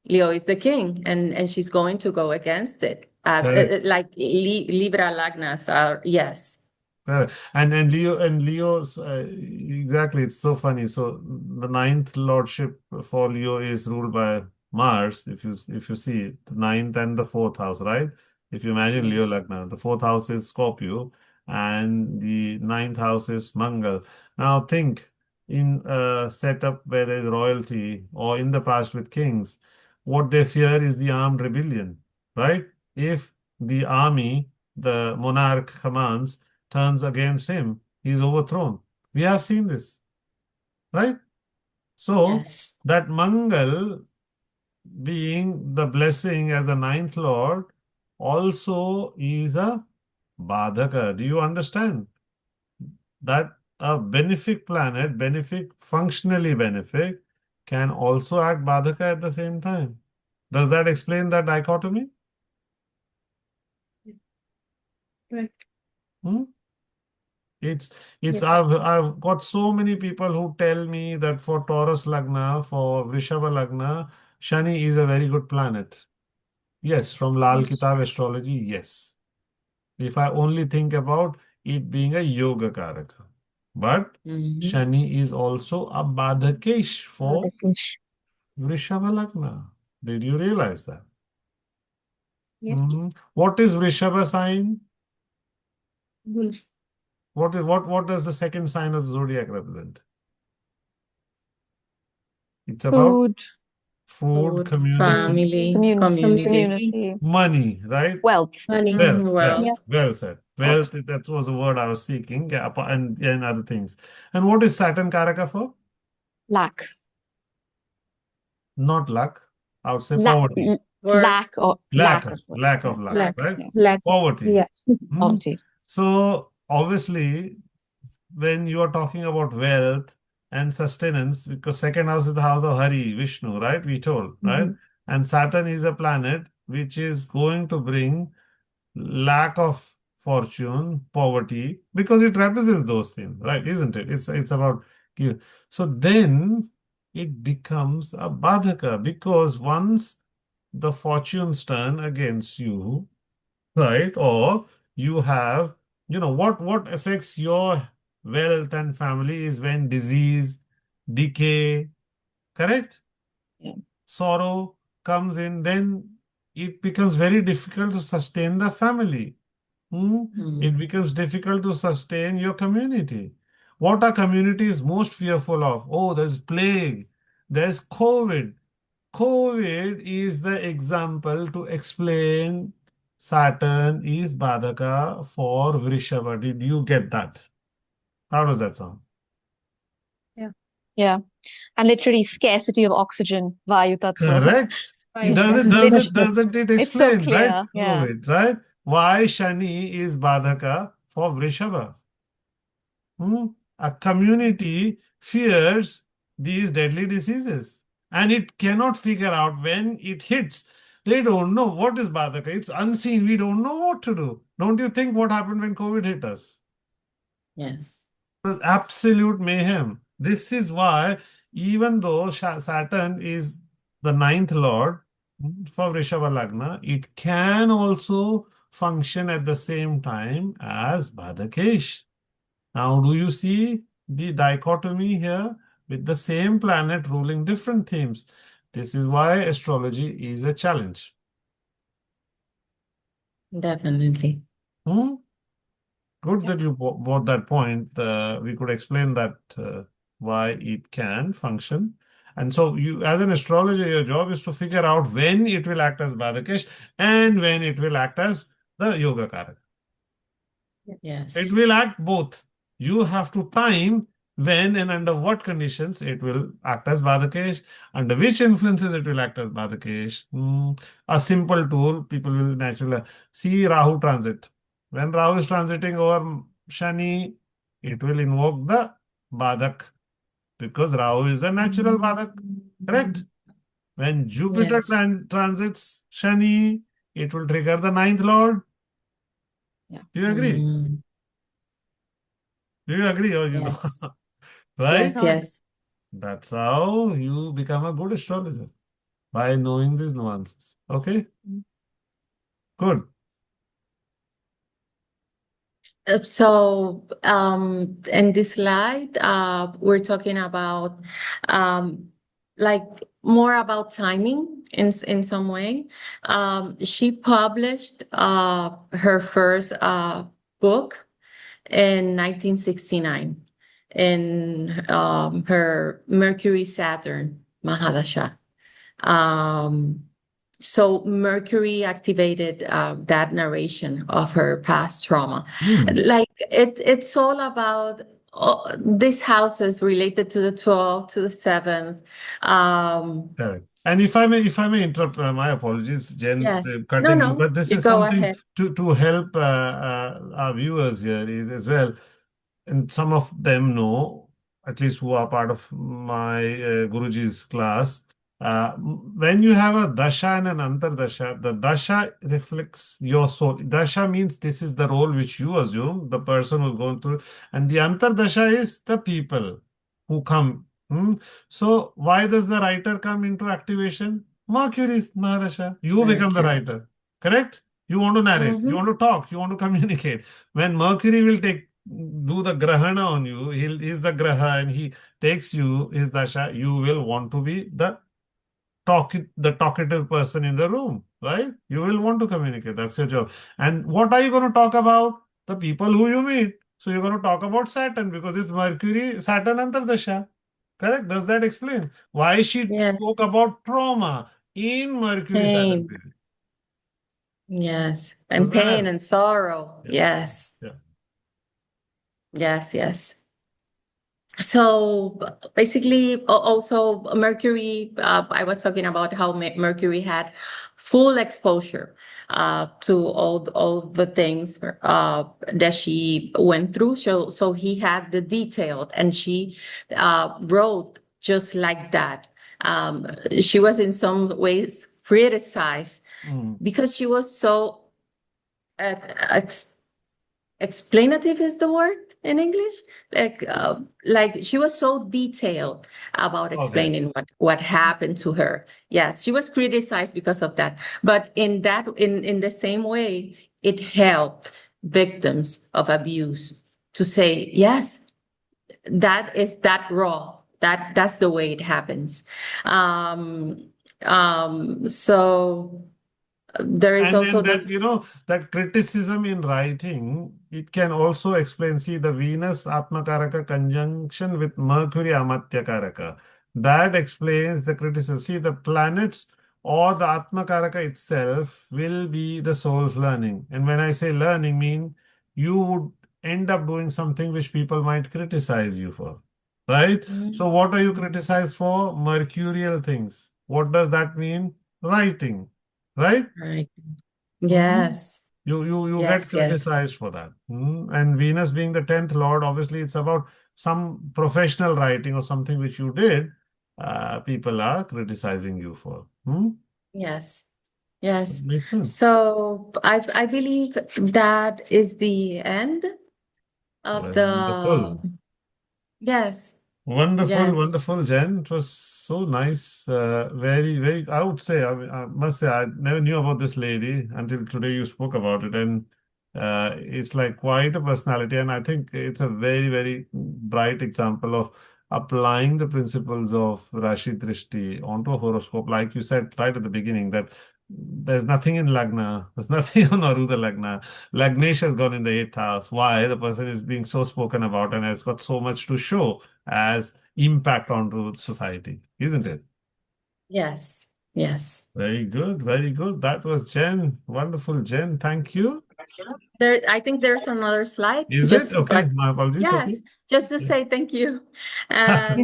Leo is the king, and she's going to go against it. Correct. Like Libra Lagnas are, yes, Correct. And Leo's exactly. It's so funny. So the ninth lordship for Leo is ruled by Mars. If you see it, the ninth and the fourth house, right? If you imagine Leo yes, Lagna, the fourth house is Scorpio, and the ninth house is Mangal. Now think in a setup where there's royalty, or in the past with kings, what they fear is the armed rebellion, right? If the army, the monarch commands turns against him, he is overthrown. We have seen this, right? So yes, that Mangal being the blessing as a ninth lord also is a Badhaka. Do you understand that a benefic planet, benefic, functionally benefic, can also act Badhaka at the same time? Does that explain that dichotomy? Right. Hmm? It's it's Yes. I've got so many people who tell me that for Taurus Lagna, for Vrishabha Lagna, Shani is a very good planet. Yes, from Lal Yes. Kitab astrology, yes. If I only think about it being a yoga karaka. But mhm, Shani is also a Badhakesh for The fish. Vrishabha Lagna. Did you realize that? Yes. Mhm. What is Vrishabha sign? Bull. What does the second sign of the zodiac represent? It's about Food, food, food, community, family, community, community, Community. community, money, right? wealth. Money. Wealth, Yeah. wealth, wealth, well said. Wealth. Wealth, that was the word I was seeking, yeah, and other things. And what is Saturn Karaka for? Lack. Not luck, I would say La- poverty. work, Lack, lack of what? lack Yeah, of luck, Lack. lack, right? yeah. Lack. Poverty. Yeah. Hmm? Poverty. So obviously, when you are talking about wealth and sustenance, because second house is the house of Hari, Vishnu, right? We told, right? Hmm. And Saturn is a planet which is going to bring lack of fortune, poverty, because it represents those things, right? Isn't it? It's about give. So then it becomes a badhaka, because once the fortunes turn against you, right? Or you have, what affects your wealth and family is when disease, decay, correct? Yeah. Sorrow comes in, then it becomes very difficult to sustain the family. Hmm? It mm, becomes difficult to sustain your community. What are communities most fearful of? Oh, there's plague, there's COVID. COVID is the example to explain Saturn is Badaka for Vrishabha. Did you get that? How does that sound? Yeah. And literally scarcity of oxygen, Vayu Tattva. Correct. It Right. does it, does it, Literally. doesn't it It's so explain, right? clear. Yeah. COVID, right? Why Shani is Badaka for Vrishabha? Hmm? A community fears these deadly diseases and it cannot figure out when it hits. They don't know what is Badaka. It's unseen. We don't know what to do. Don't you think what happened when COVID hit us? Yes. Absolute mayhem. This is why, even though Saturn is the ninth lord for Vrishabha Lagna, it can also function at the same time as Badakesh. Now, do you see the dichotomy here with the same planet ruling different themes? This is why astrology is a challenge. Definitely. Hmm? Good that you brought that point. We could explain that why it can function. And so you, as an astrologer, your job is to figure out when it will act as Badakesh and when it will act as the Yoga Karak. It Yes. will act both. You have to time when and under what conditions it will act as Badakesh, under which influences it will act as Badakesh. A simple tool, people will naturally see Rahu transit. When Rahu is transiting over Shani, it will invoke the Badak because Rahu is the natural Badak. Correct? When Jupiter Yes. transits Shani, it will trigger the ninth lord. Yeah. Do you agree? Mm, Do you agree or you don't? yes. Right? Yes, yes. That's how you become a good astrologer by knowing these nuances. Okay, good. In this slide, we're talking about like more about timing in some way. She published her first book in 1969 in her Mercury Saturn Mahadasha. Um, so Mercury activated that narration of her past trauma. Hmm, Like it's all about these houses related to the 12th, to the 7th. correct. And if I may interrupt, my apologies, Jen, Yes. No, cutting you, no, but this you is go something ahead. to help our viewers here is as well. And some of them know, at least who are part of my Guruji's class, when you have a dasha and an antardasha, the dasha reflects your soul. Dasha means this is the role which you assume, the person who's going through, and the antardasha is the people who come. So why does the writer come into activation? Mercury is Mahadasha. You become the Mercury. writer, correct? You want to narrate, you Mm-hmm. want to talk, you want to communicate. When Mercury will do the grahana on you, he's the graha and he takes you, his dasha, you will want to be the talkative person in the room, right? You will want to communicate. That's your job. And what are you going to talk about? The people who you meet. So you're going to talk about Saturn because it's Mercury, Saturn Antardasha. Correct? Does that explain why she spoke Yes. about trauma in Mercury Saturn Pain. period? Yes. Does And that pain help? and sorrow. Yeah. Yes. Yeah. Yes, yes. So basically, also Mercury, I was talking about how Mercury had full exposure to all the things that she went through. So he had the detailed, and she wrote just like that. She was in some ways criticized Mm. because she was so uh, explanative is the word in English. Like she was so detailed about Okay. explaining what happened to her. Yes, she was criticized because of that. But in the same way, it helped victims of abuse to say, yes, that is that raw. That's the way it happens. Um, so there is also that, that criticism in writing, it can also explain, see, the Venus Atmakaraka conjunction with Mercury Amatyakaraka. That explains the criticism. See, the planets or the Atmakaraka itself will be the soul's learning. And when I say learning, mean you would end up doing something which people might criticize you for. Right? So what are you criticized for? Mercurial things. What does that mean? Writing. Right? Right. Mhm. Yes. You get Yes, yes. criticized for that. And Venus being the 10th lord, obviously it's about some professional writing or something which you did, people are criticizing you for. Yes. Yes. Makes sense. So I believe that is the end of Wonderful. yes. Wonderful, Yes. wonderful, Jen. It was so nice. Very, very, I would say, I must say, I never knew about this lady until today you spoke about it. And it's like quite a personality. And I think it's a very, very bright example of applying the principles of Rashi Drishti onto a horoscope. Like you said right at the beginning, that there's nothing in Lagna, there's nothing on Aruda Lagna. Lagnesh has gone in the eighth house. Why? The person is being so spoken about and has got so much to show as impact onto society, isn't it? Yes. Yes. Very good, very good. That was Jen. Wonderful, Jen. Thank you. I think there's another slide. Is it? Just Okay, like my apologies. Okay. yes, just to say thank you. And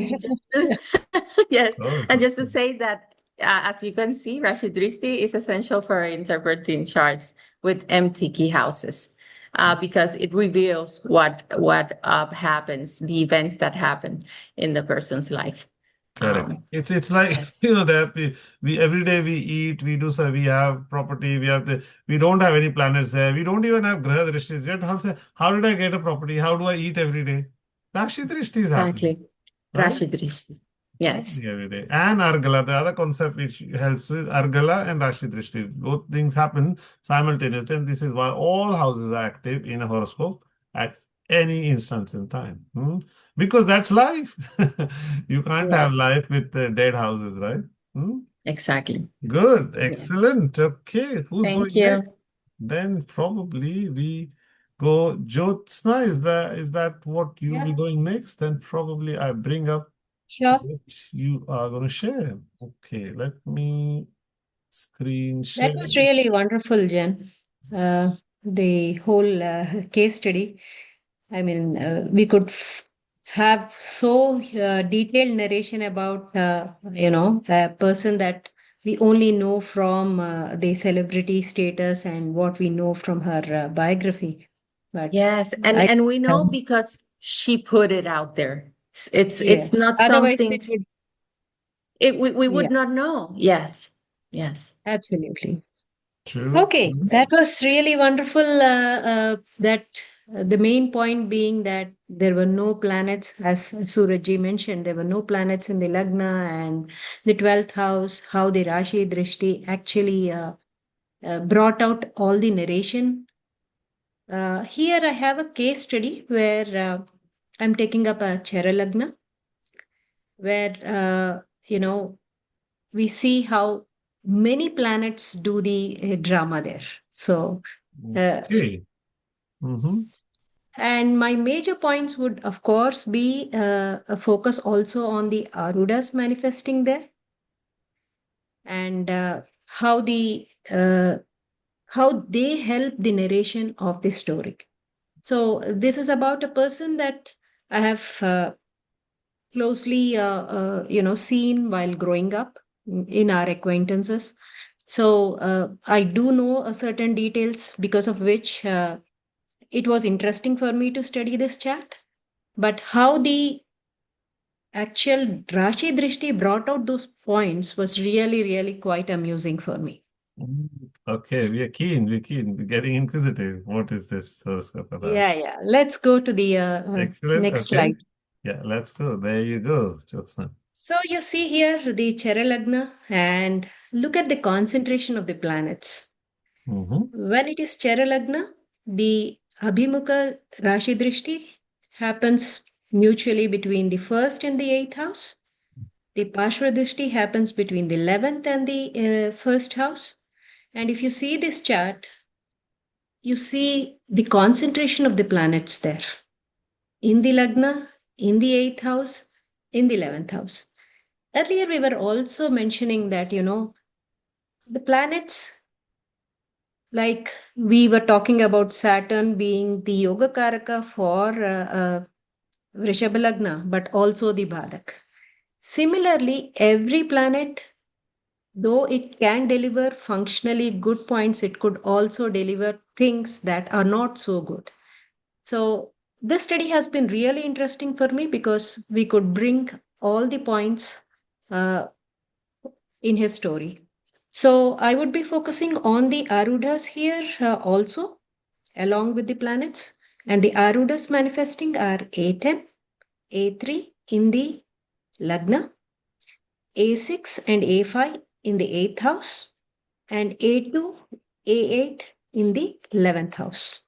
yes, Oh, and just to say that as you can see, Rashi Drishti is essential for interpreting charts with empty key houses. Because it reveals what happens, the events that happen in the person's life. correct. It's like Yes. that we every day we eat, we do so, we have property, we don't have any planets there, we don't even have graha drishtis yet. How did I get a property? How do I eat every day? Rashi drishti is happening, Exactly. right? Rashi Drishti. Yes. Happening every day. And Argala, the other concept which helps with Argala and Rashi Drishti. Both things happen simultaneously, and this is why all houses are active in a horoscope at any instance in time. Because that's life. You can't have Yes. life with dead houses, right? Exactly. Good, Yes. excellent. Okay, who's Thank going next? you. Then probably we go Jyotsna. Is that what you'll be Yeah, going next? Then probably I bring up sure. what you are going to share. Okay, let me screen That share. was really wonderful, Jen. The whole case study. I mean, we could have so detailed narration about, a person that we only know from the celebrity status and what we know from her biography. But Yes, I, and we know um, because she put it out there. It's yes, not otherwise it something would, we yeah, would not know. Yes. Yes. absolutely. True. Okay, that was really wonderful. That the main point being that there were no planets, as Surajji mentioned, there were no planets in the Lagna and the 12th house, how the Rashi Drishti actually brought out all the narration. Here I have a case study where I'm taking up a Chera Lagna, where, we see how many planets do the drama there. So, uh, Okay. Mm-hmm. and my major points would, of course, be a focus also on the Arudas manifesting there and how uh, how they help the narration of the story. So this is about a person that I have closely, seen while growing up in our acquaintances. So I do know a certain details because of which it was interesting for me to study this chart. But how the actual Rashi Drishti brought out those points was really, really quite amusing for me. Okay, we are keen. We're keen. We're getting inquisitive. What is this horoscope about? Yeah, yeah. Let's go to the Excellent. next Okay. slide. Yeah, let's go. There you go, Jyotsna. So you see here the Charalagna and look at the concentration of the planets. Mm-hmm. When it is Charalagna, the Abhimukha Rashi Drishti happens mutually between the first and the eighth house. The Pashva Drishti happens between the 11th and the first house. And if you see this chart, you see the concentration of the planets there in the Lagna, in the 8th house, in the 11th house. Earlier, we were also mentioning that, the planets, like we were talking about Saturn being the Yoga Karaka for Vrishabha Lagna, but also the Badak. Similarly, every planet, though it can deliver functionally good points, it could also deliver things that are not so good. So, this study has been really interesting for me because we could bring all the points in his story. So, I would be focusing on the Arudas here also, along with the planets. And the Arudas manifesting are A10, A3 in the Lagna, A6 and A5 in the 8th house, and A2, A8 in the 11th house.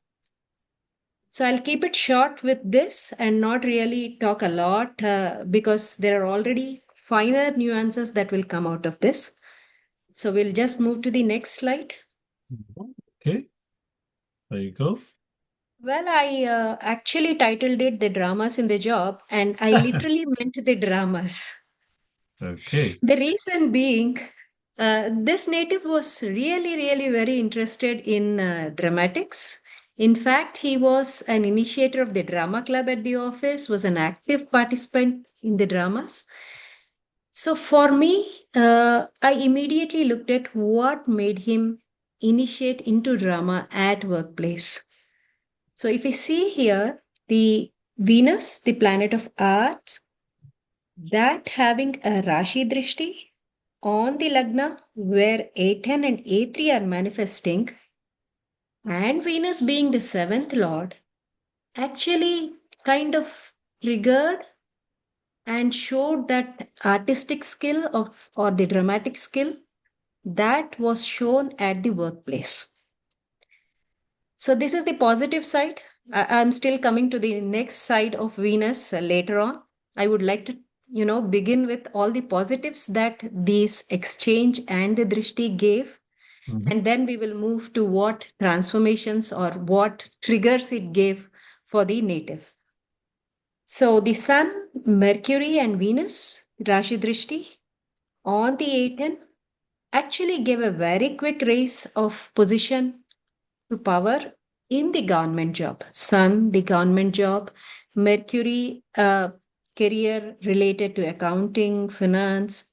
So I'll keep it short with this and not really talk a lot because there are already finer nuances that will come out of this. So we'll just move to the next slide. Okay, there you go. Well, I actually titled it The Dramas in the Job, and I literally meant the dramas. Okay. The reason being, this native was really, really very interested in dramatics. In fact, he was an initiator of the drama club at the office, was an active participant in the dramas. So for me, I immediately looked at what made him initiate into drama at workplace. So if we see here, the Venus, the planet of arts, that having a Rashi Drishti on the Lagna where A10 and A3 are manifesting, and Venus being the seventh lord, actually kind of triggered and showed that artistic skill of or the dramatic skill that was shown at the workplace. So this is the positive side. I'm still coming to the next side of Venus later on. I would like to, begin with all the positives that these exchange and the drishti gave. Mhm. And then we will move to what transformations or what triggers it gave for the native. So the Sun, Mercury, and Venus, Rashi Drishti, on the 18 actually gave a very quick raise of position to power in the government job. Sun, the government job, Mercury, career related to accounting, finance,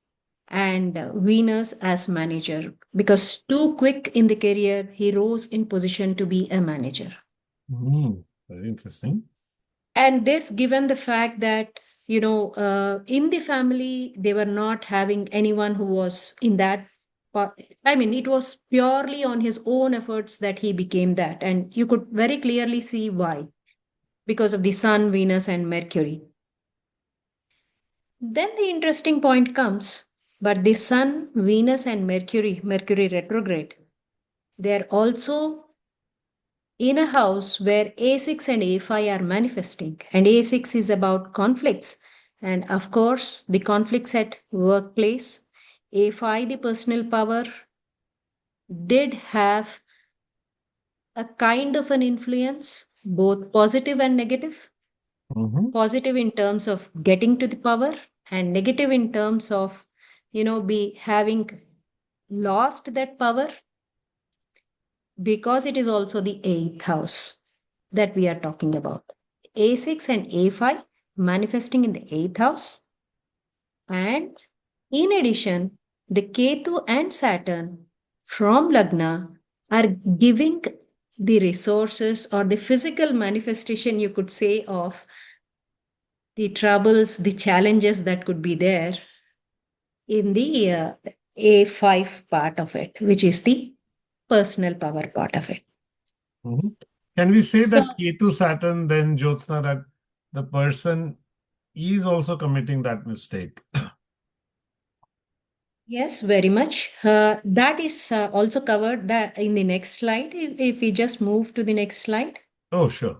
and Venus as manager. Because too quick in the career, he rose in position to be a manager. Very interesting. And this, given the fact that, in the family, they were not having anyone who was in that. I mean, it was purely on his own efforts that he became that. And you could very clearly see why, because of the Sun, Venus, and Mercury. Then the interesting point comes, but the Sun, Venus, and Mercury retrograde, they're also in a house where A6 and A5 are manifesting. And A6 is about conflicts. And of course, the conflicts at workplace. A5, the personal power, did have a kind of an influence, both positive and negative. Positive in terms of getting to the power, and negative in terms of, be having lost that power because it is also the 8th house that we are talking about. A6 and A5 manifesting in the 8th house. And in addition, the Ketu and Saturn from Lagna are giving the resources or the physical manifestation, you could say, of the troubles, the challenges that could be there in the A5 part of it, which is the personal power part of it. Can we say So, that Ketu Saturn, then Jyotsna, that the person is also committing that mistake? yes, very much. That is also covered that in the next slide. If we just move to the next slide. Oh, sure.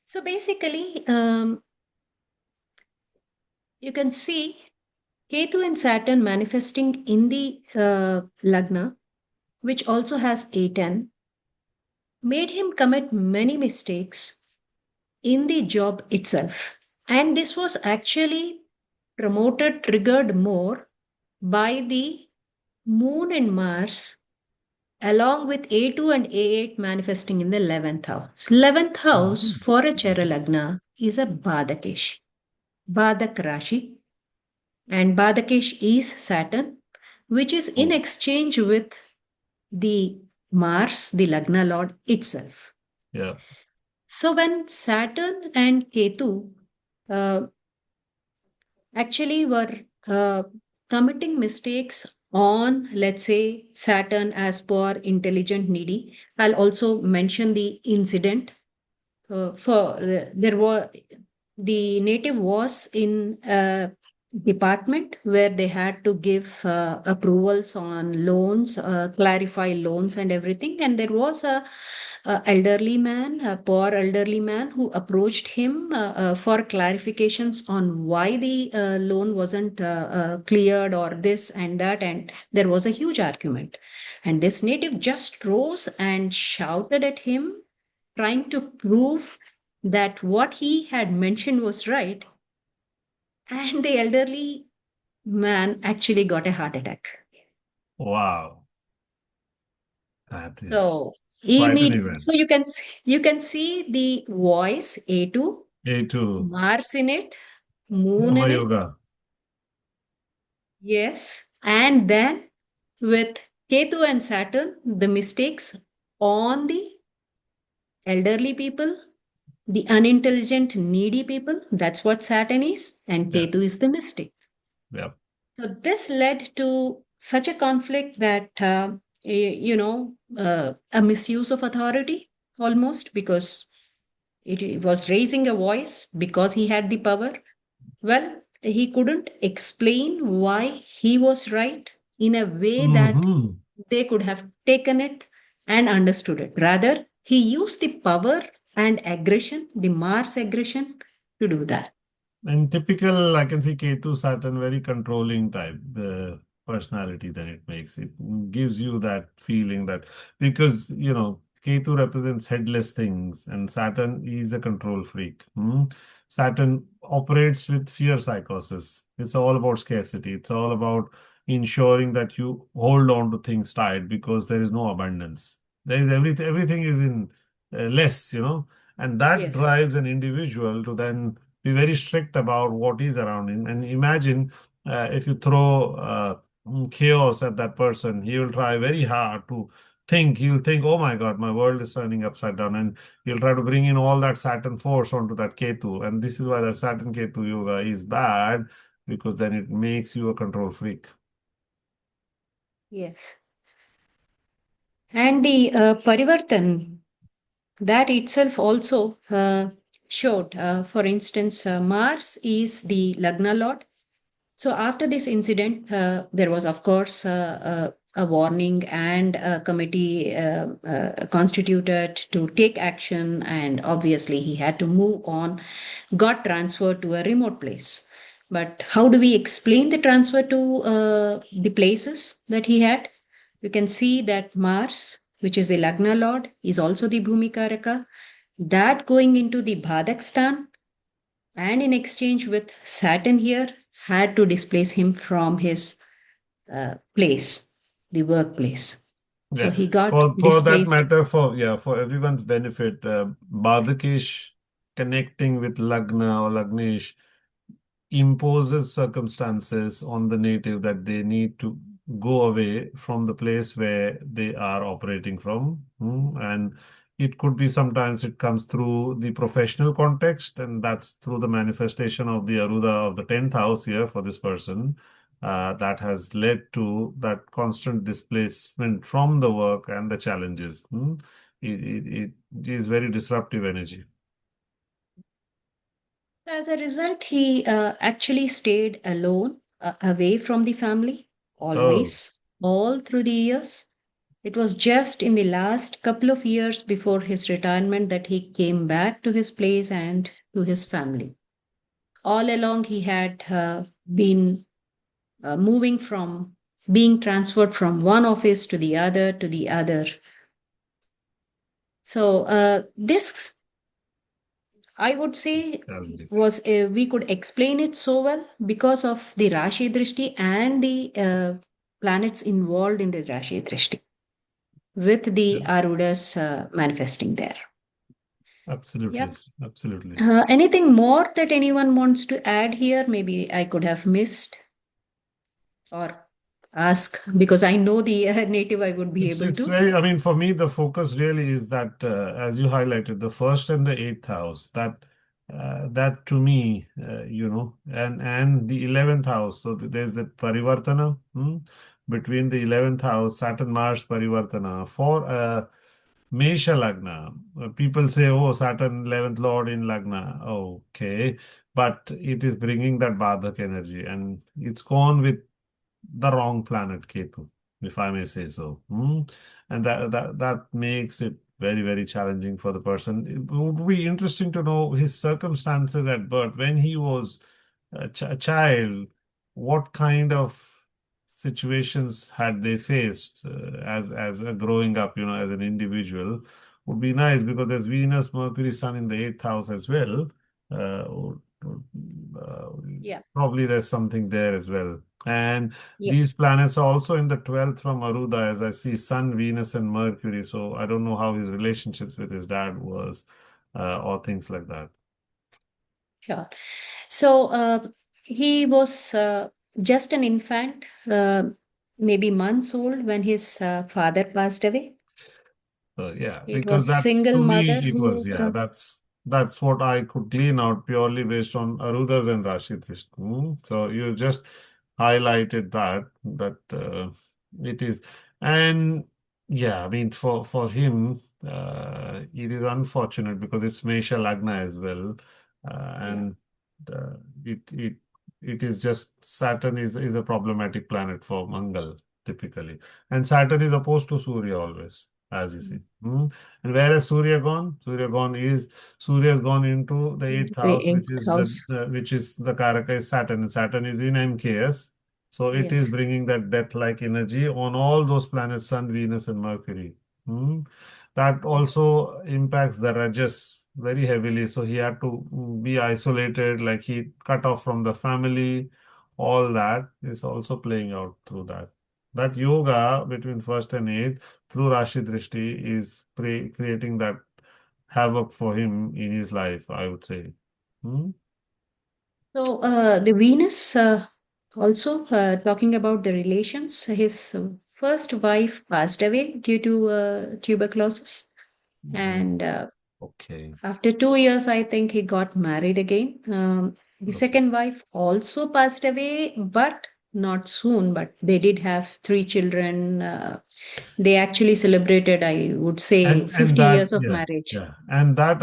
So basically, you can see Ketu and Saturn manifesting in the Lagna, which also has A10, made him commit many mistakes in the job itself. And this was actually promoted, triggered more by the Moon and Mars, along with A2 and A8 manifesting in the 11th house. 11th house for a Charalagna is a Badakesh, Badak Rashi, and Badakesh is Saturn, which is in exchange with the Mars, the Lagna Lord itself. Yeah. So when Saturn and Ketu uh, actually were committing mistakes on, let's say, Saturn as per intelligent needy, I'll also mention the incident. There were the native was in a department where they had to give approvals on loans, clarify loans and everything. And there was a elderly man, a poor elderly man, who approached him for clarifications on why the loan wasn't cleared or this and that. And there was a huge argument. And this native just rose and shouted at him, trying to prove that what he had mentioned was right. And the elderly man actually got a heart attack. Wow. That is So quite an event. so you can see the voice A2, A2, Mars in it, Moon Yoga in it. Yoga. Yes. And then with Ketu and Saturn, the mistakes on the elderly people, the unintelligent, needy people. That's what Saturn is, and Yeah. Ketu is the mistake. Yeah. So this led to such a conflict that, a misuse of authority almost, because it was raising a voice because he had the power. Well, he couldn't explain why he was right in a way that Mhm. they could have taken it and understood it. Rather, he used the power and aggression, the Mars aggression, to do that. And typical, I can see Ketu Saturn, very controlling type personality that it makes. It gives you that feeling that because, Ketu represents headless things and Saturn is a control freak. Saturn operates with fear psychosis. It's all about scarcity. It's all about ensuring that you hold on to things tight because there is no abundance. There is everything is in less, and that Yes. drives an individual to then be very strict about what is around him. And imagine if you throw chaos at that person, he will try very hard to think. He'll think, oh my God, my world is turning upside down. And he'll try to bring in all that Saturn force onto that Ketu. And this is why that Saturn Ketu yoga is bad, because then it makes you a control freak. Yes. And the Parivartan, that itself also showed, for instance, Mars is the Lagna Lord. So after this incident, there was, of course, a warning and a committee constituted to take action. And obviously, he had to move on, got transferred to a remote place. But how do we explain the transfer to the places that he had? You can see that Mars, which is the Lagna Lord, is also the Bhumikaraka. That going into the Bhadakstan, and in exchange with Saturn here, had to displace him from his place, the workplace. So Yeah. he got For that displaced. matter, for everyone's benefit, Badakesh connecting with Lagna or Lagnesh imposes circumstances on the native that they need to go away from the place where they are operating from. And it could be sometimes it comes through the professional context, and that's through the manifestation of the Aruda of the 10th house here for this person. That has led to that constant displacement from the work and the challenges. It is very disruptive energy. As a result, he actually stayed alone, away from the family, Oh, always, all through the years. It was just in the last couple of years before his retirement that he came back to his place and to his family. All along, he had been moving from being transferred from one office to the other to the other. So this, I would say, Challenging. was we could explain it so well because of the Rashi Drishti and the planets involved in the Rashi Drishti, with the Yeah, Arudas manifesting there. absolutely. Yep. Absolutely. Anything more that anyone wants to add here? Maybe I could have missed or ask, because I know the native I would be able It's to. very, I mean, for me, the focus really is that, as you highlighted, the first and the eighth house, that to me, and the 11th house. So there's that parivartana, between the 11th house, Saturn Mars parivartana for Mesha Lagna. People say, oh, Saturn 11th Lord in Lagna. Okay. But it is bringing that Badhak energy, and it's gone with the wrong planet, Ketu, if I may say so. And that makes it very, very challenging for the person. It would be interesting to know his circumstances at birth when he was a child. What kind of situations had they faced as a growing up, as an individual? Would be nice because there's Venus, Mercury, Sun in the eighth house as well. Uh, uh, Yeah. Probably there's something there as well. And Yeah. these planets are also in the 12th from Aruda, as I see Sun, Venus, and Mercury. So I don't know how his relationships with his dad was, or things like that. Sure. So he was just an infant, maybe months old, when his father passed away. So yeah, It because was that single to mother me it was, who yeah, brought. that's what I could glean out purely based on Aruda's and Rashi Drishti. So you just highlighted that it is, and yeah, I mean for him, it is unfortunate because it's Mesha Lagna as well, Yeah. and uh, it it it is just Saturn is a problematic planet for Mangal typically, and Saturn is opposed to Surya always, as you see. And where has Surya gone? Surya has gone into the eighth The house, which eighth is the house. which is the Karaka is Saturn, and Saturn is in MKS. So it is Yes. bringing that death-like energy on all those planets, Sun, Venus, and Mercury. Hmm. That Yeah. also impacts the Rajas very heavily. So he had to be isolated, like he cut off from the family. All that is also playing out through that. That yoga between first and eighth through Rashi Drishti is creating that havoc for him in his life, I would say. Hmm? So the Venus, also talking about the relations, his first wife passed away due to tuberculosis. Oh, And okay. after 2 years, I think he got married again. The Okay. second wife also passed away, but not soon. But they did have 3 children. They actually celebrated, I would say, And 50 that, years of yeah, marriage. yeah. And that,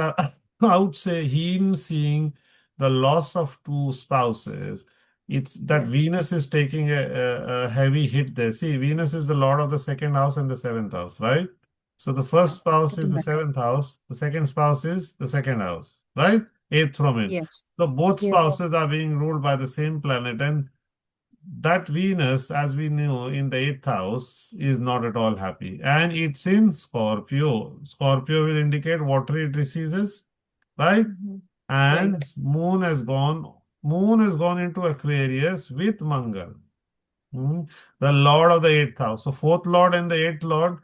I would say him seeing the loss of two spouses, it's that Yeah, Venus is taking a heavy hit there. See, Venus is the lord of the second house and the seventh house, right? So the yeah, first spouse is getting the back. seventh house, the second spouse is the second house, right? Eighth from it. Yes, So both yes. spouses are being ruled by the same planet, and that Venus, as we knew in the eighth house, is not at all happy. And it's in Scorpio. Scorpio will indicate watery diseases, right? Mhm. And Right. Moon has gone into Aquarius with Mangal, hmm, the Lord of the eighth house. So fourth Lord and the eighth Lord,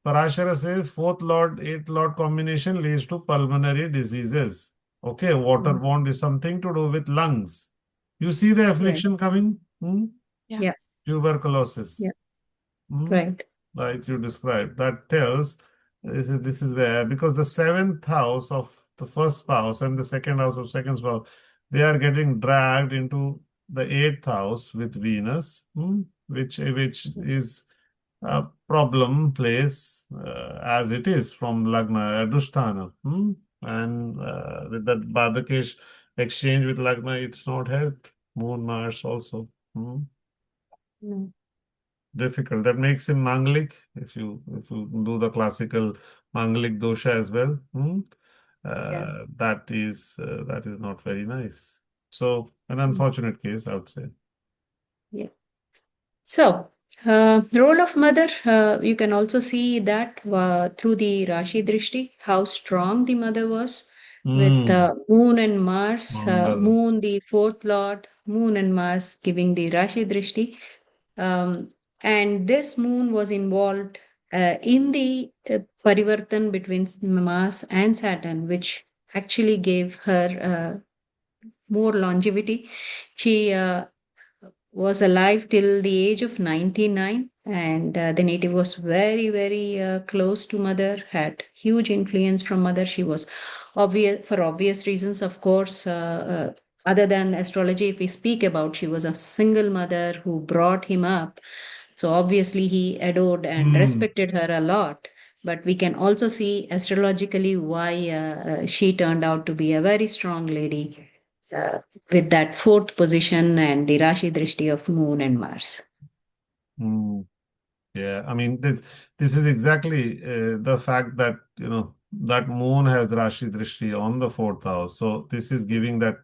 Parashara says fourth Lord, eighth Lord combination leads to pulmonary diseases. Okay, Mm. waterborne is something to do with lungs. You see the Right. affliction coming? Yeah. Yeah, Tuberculosis. yeah, Hmm? right. Like you described, that tells this is where, because the seventh house of the first spouse and the second house of second spouse, they are getting dragged into the eighth house with Venus, which is a problem place, as it is from Lagna, Adusthana. And with that Badakesh exchange with Lagna, it's not helped. Moon, Mars also. Mm. Difficult. That makes him Manglik, if you do the classical Manglik dosha as well. Yeah, That is not very nice. So an mm. unfortunate case, I would say. Yeah. So, role of mother, you can also see that through the Rashi Drishti, how strong the mother was with Hmm. Moon and Mars. Mangal. Moon, the fourth lord, Moon and Mars giving the Rashi Drishti. Um, and this moon was involved in the parivartan between Mars and Saturn, which actually gave her more longevity. She was alive till the age of 99, and the native was very, very close to mother, had huge influence from mother. She was obvious for obvious reasons, of course. Other than astrology, if we speak about, she was a single mother who brought him up. So obviously, he adored and Hmm. respected her a lot. But we can also see astrologically why she turned out to be a very strong lady uh, with that fourth position and the Rashi Drishti of Moon and Mars. Hmm. Yeah, I mean this is exactly the fact that that moon has Rashi Drishti on the fourth house. So this is giving that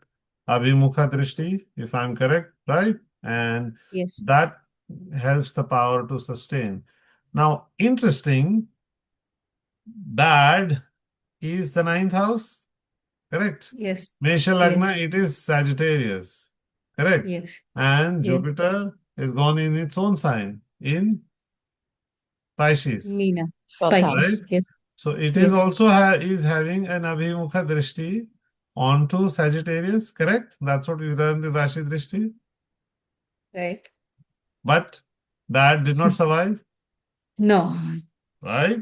Abhimukha Drishti, if I'm correct, right? And Yes, that helps the power to sustain. Now, interesting, Dad is the ninth house, correct? yes, Mesha Lagna, yes, it is Sagittarius, correct? yes, And yes. Jupiter is gone in its own sign, in Pisces, Meena, 12th right? house. Spices. Yes, So it is yes, also is having an Abhimukha Drishti onto Sagittarius, correct? That's what we learned in Rashi Drishti. right. But that did not survive, No, right?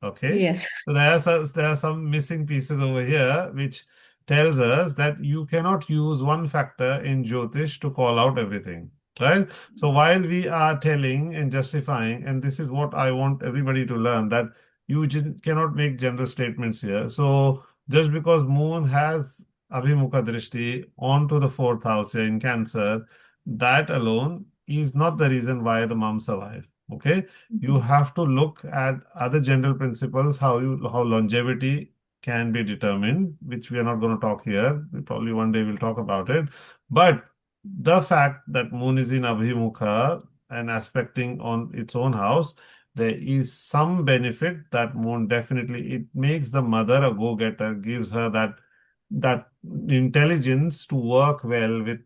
Okay. yes. So there are some missing pieces over here, which tells us that you cannot use one factor in Jyotish to call out everything, right? So while we are telling and justifying, and this is what I want everybody to learn, that you cannot make general statements here. So just because Moon has Abhimukha Drishti onto the fourth house here in Cancer, that alone is not the reason why the mom survived. Okay, you Mhm. have to look at other general principles, how longevity can be determined, which we are not going to talk here. We probably one day we'll talk about it. But the fact that moon is in Abhimukha and aspecting on its own house, there is some benefit that moon definitely it makes the mother a go-getter, gives her that intelligence to work well with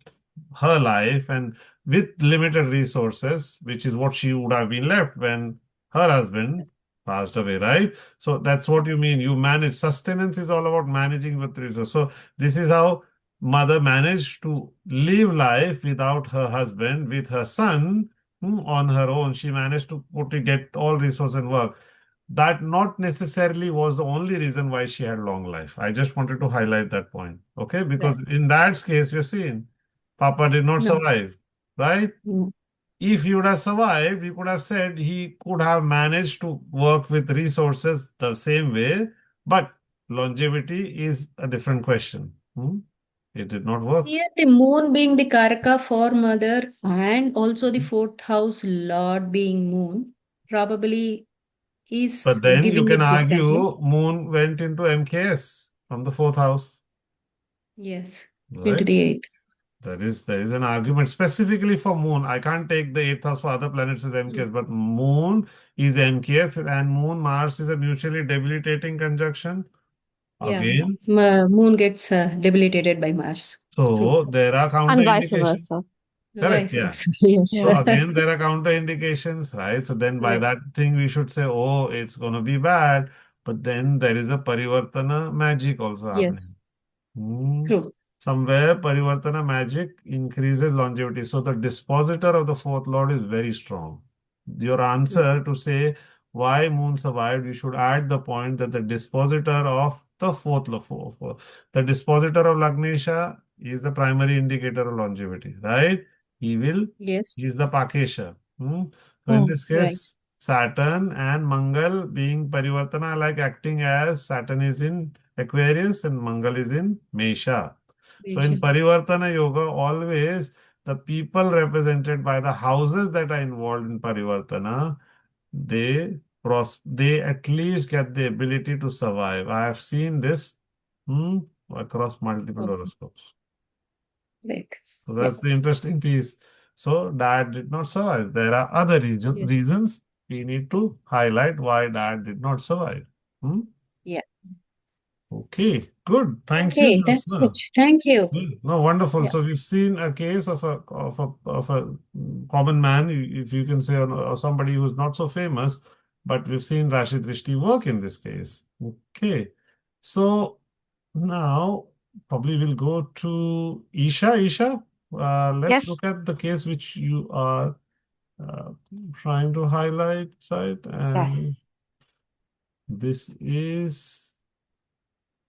her life and with limited resources, which is what she would have been left when her husband passed away, right? So that's what you mean. You manage. Sustenance is all about managing with resources. So this is how mother managed to live life without her husband, with her son on her own. She managed to get all resources and work. That not necessarily was the only reason why she had long life. I just wanted to highlight that point. Okay, Right. because in that case, you've seen Papa did not No. survive, right? Mm. If he would have survived, we could have said he could have managed to work with resources the same way, but longevity is a different question. It did not work. Here, the moon being the Karaka for mother and also the fourth house lord being moon probably is But then you giving can it differently. argue Moon went into MKS from the fourth house, Yes, into right? the eighth. There is an argument specifically for Moon. I can't take the eighth house for other planets as Mm. MKS, but Moon is MKS and Moon Mars is a mutually debilitating conjunction. Yeah, Again, moon gets debilitated by Mars. True. so there are And vice counterindications. versa. Correct, Vice yeah. versa. Yes. So Yeah. again, there are counterindications, right? So then by Yes. that thing, we should say, oh, it's going to be bad. But then there is a parivartana magic also Yes. happening. Hmm. True. Somewhere Parivartana magic increases longevity. So the dispositor of the fourth lord is very strong. Your True. answer to say why moon survived, you should add the point that the dispositor of the the dispositor of Lagnesha is the primary indicator of longevity, right? He will, Yes. he is the Pakesha. So in Hmm. this Right. case, Saturn and Mangal being Parivartana, like acting as Saturn is in Aquarius and Mangal is in Mesha. So in Vision. Parivartana Yoga, always the people represented by the houses that are involved in Parivartana, they at least get the ability to survive. I have seen this across multiple Okay. horoscopes. Right. So Yeah. that's the interesting piece. So dad did not survive. There are other Yes. reasons we need to highlight why dad did not survive. Hmm? Yeah. Okay, good. Thank you, Okay, that's good. Jyotsna. Thank you. No, wonderful. Yeah. So we've seen a case of a common man, if you can say, or somebody who's not so famous, but we've seen Rashi Drishti work in this case. Okay, so now probably we'll go to Isha. Isha, let's Yes. look at the case which you are uh, trying to highlight, right? And Yes. this is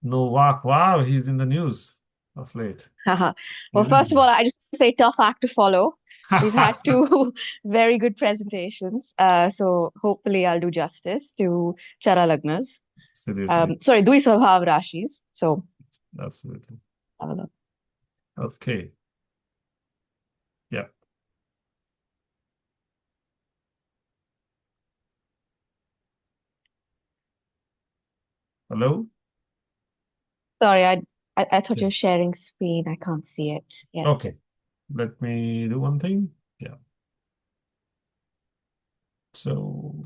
Novak. Wow, he's in the news of late, Well, isn't first of all, he? I just want to say tough act to follow. We've had two very good presentations. So hopefully I'll do justice to Chara Lagnas. Absolutely. Sorry, Dui Swabhav Rashis. So Absolutely. have a look. Okay. Yeah. Hello? Sorry, I thought Yeah. you were sharing screen. I can't see it yet. Okay. Let me do one thing. Yeah. So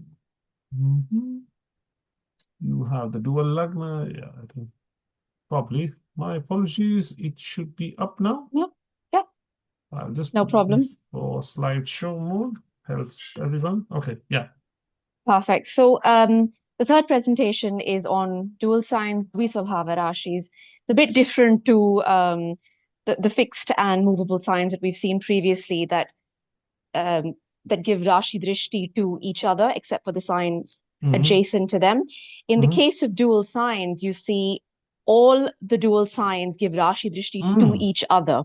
you have the dual lagna. Yeah, I think probably. My apologies. It should be up now. Yep. Yep. I'll just No put problem. this for slideshow mode. Helps everyone. Okay. Yeah. Perfect. So the third presentation is on dual signs, Dvisvabhava Rashis. It's a bit different to the fixed and movable signs that we've seen previously um, that give Rashi Drishti to each other, except for the signs Mm-hmm. adjacent to them. In the Mm-hmm. case of dual signs, you see all the dual signs give Rashi Drishti to Mm. each other.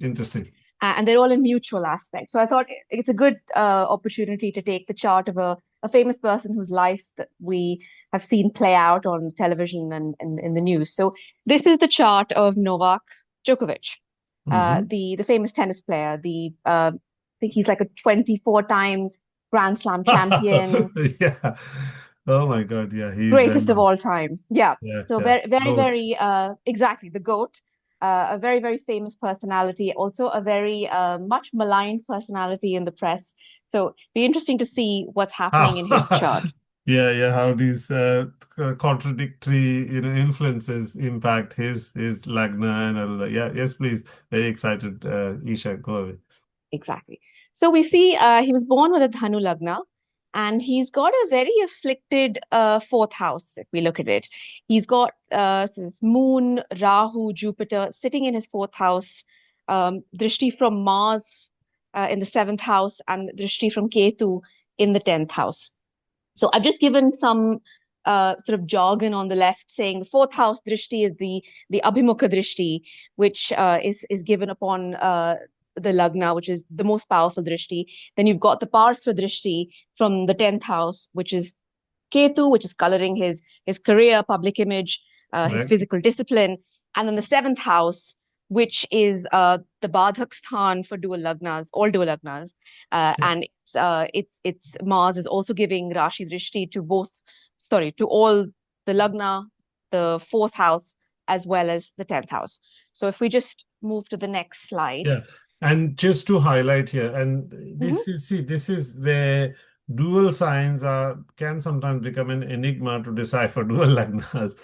Interesting. And they're all in mutual aspect. So I thought it's a good opportunity to take the chart of a famous person whose life that we have seen play out on television and in the news. So this is the chart of Novak Djokovic, Mm-hmm. the famous tennis player. I think he's like a 24-time Grand Slam champion, Yeah. Oh my God. Yeah, he's well greatest of known. all time. Yeah. Yeah, So yeah. very, very, Goat. very, exactly, the GOAT, a very, very famous personality, also a very much maligned personality in the press. So be interesting to see what's happening in his chart. Yeah, yeah, how these contradictory, influences impact his lagna and all that. Yeah, yes, please. Very excited. Isha, go away. Exactly. So we see he was born with a Dhanu Lagna, and he's got a very afflicted fourth house, if we look at it. He's got so this Moon, Rahu, Jupiter sitting in his fourth house, Drishti from Mars in the seventh house, and Drishti from Ketu in the 10th house. So I've just given some sort of jargon on the left saying the fourth house drishti is the abhimukha drishti, which is given upon the lagna, which is the most powerful drishti. Then you've got the parsva drishti from the 10th house, which is Ketu, which is coloring his career, public image, his Right? physical discipline, and then the seventh house, which is the Badhak Sthan for dual lagnas, all dual lagnas, Yeah. and it's Mars is also giving Rashi Drishti to both, sorry, to all the lagna, the fourth house, as well as the 10th house. So if we just move to the next slide. Yeah. And just to highlight here, and Mhm. this is where dual signs can sometimes become an enigma to decipher dual lagnas.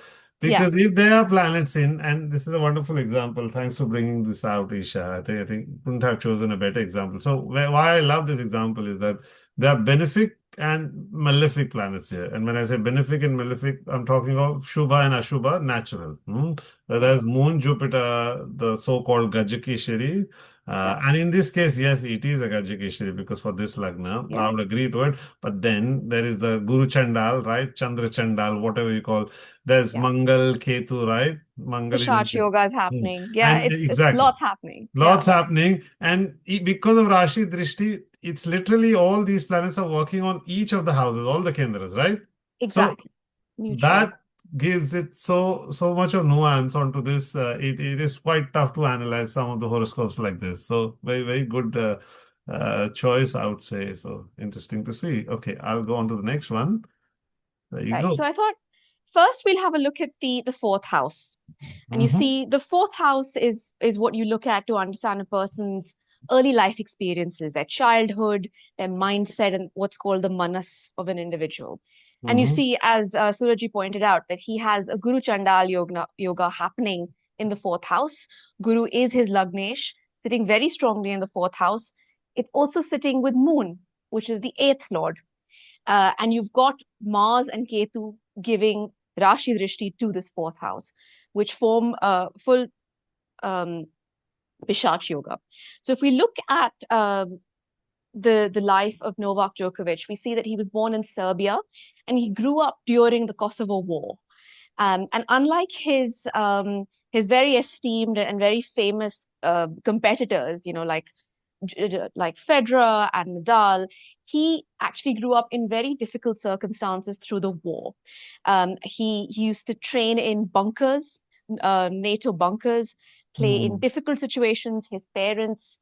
Yeah, Because if there are planets in, and this is a wonderful example, thanks for bringing this out, Isha. I think couldn't have chosen a better example. So why I love this example is that there are benefic and malefic planets here. And when I say benefic and malefic, I'm talking of Shubha and Ashubha, natural. yeah, There's Moon, Jupiter, the so-called Gajakeshari. yeah, And in this case, yes, it is a Gajakeshari because for this Lagna, yeah, I would agree to it. But then there is the Guru Chandal, right? Chandra Chandal, whatever you call. There's yeah. Mangal Ketu, right? Mangal Pishach even. yoga is Hmm. happening. Yeah, And it's exactly. lots happening. Yeah, Lots happening. And because of Rashi Drishti, it's literally all these planets are working on each of the houses, all the Kendras, right? So exactly. Mutual. that gives it so much of nuance onto this. It is quite tough to analyze some of the horoscopes like this. So very, very good choice, I would say. So interesting to see. Okay, I'll go on to the next one. There you Right. go. So I thought first we'll have a look at the fourth house. And you Mm-hmm. see the fourth house is what you look at to understand a person's early life experiences, their childhood, their mindset, and what's called the manas of an individual. And you Hmm. see, as Surajji pointed out, that he has a Guru Chandal yoga happening in the fourth house. Guru is his Lagnesh, sitting very strongly in the fourth house. It's also sitting with Moon, which is the eighth lord. And you've got Mars and Ketu giving Rashi Drishti to this fourth house, which form a full um, Pishach yoga. So if we look at the life of Novak Djokovic, we see that he was born in Serbia and he grew up during the Kosovo War. And unlike his very esteemed and very famous competitors, like Federer and Nadal, he actually grew up in very difficult circumstances through the war. He used to train in bunkers, NATO bunkers, play in Hmm. difficult situations. His parents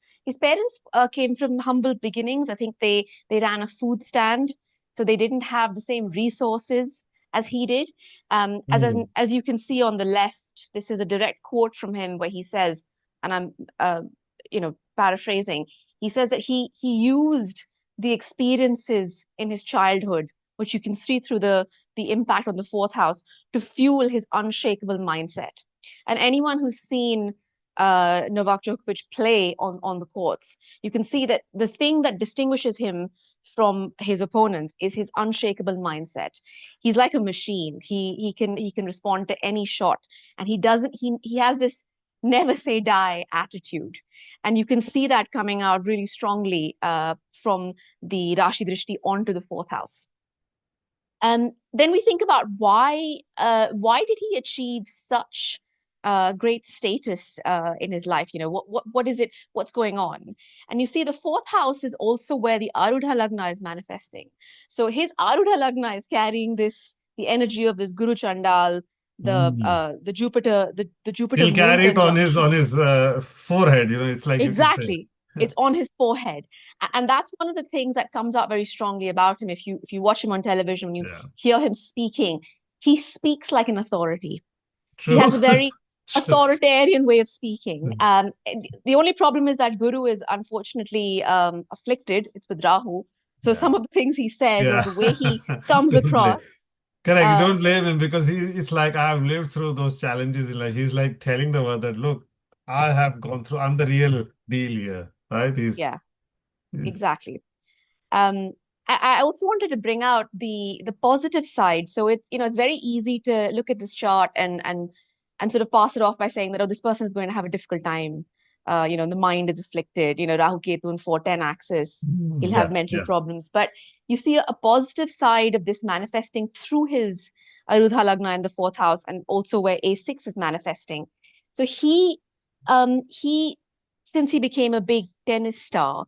came from humble beginnings. I think they ran a food stand, so they didn't have the same resources as he did. Hmm. As you can see on the left, this is a direct quote from him where he says, and I'm paraphrasing. He says that he used the experiences in his childhood, which you can see through the impact on the fourth house, to fuel his unshakable mindset. And anyone who's seen Novak Djokovic play on the courts, you can see that the thing that distinguishes him from his opponents is his unshakable mindset. He's like a machine. He can respond to any shot, and he has this never say die attitude, and you can see that coming out really strongly from the Rashi Drishti onto the fourth house. And then we think about why did he achieve such great status in his life? What is it? What's going on? And you see, the fourth house is also where the Arudha Lagna is manifesting. So his Arudha Lagna is carrying the energy of this Guru Chandal, Hmm. the Jupiter He'll Moon carry it on conjunction. his forehead. It's like you can say. Exactly. It's on his forehead. And that's one of the things that comes out very strongly about him. If you watch him on television, when you Yeah. hear him speaking, he speaks like an authority. He True. has a very True. authoritarian way of speaking. And the only problem is that Guru is unfortunately afflicted. It's with Rahu. So Yeah. some of the things he says or Yeah. the way he comes Don't blame. across, Correct. You uh, don't blame him because it's like I've lived through those challenges in life. He's like telling the world that, look, I have gone through, I'm the real deal here, right? yeah, He's exactly. um I also wanted to bring out the positive side. So it's very easy to look at this chart and sort of pass it off by saying that, oh, this person is going to have a difficult time. The mind is afflicted. Rahu Ketu in 410 axis, he'll have yeah, mental yeah. problems. But you see a positive side of this manifesting through his Arudha Lagna in the fourth house, and also where A6 is manifesting. So he since he became a big tennis star,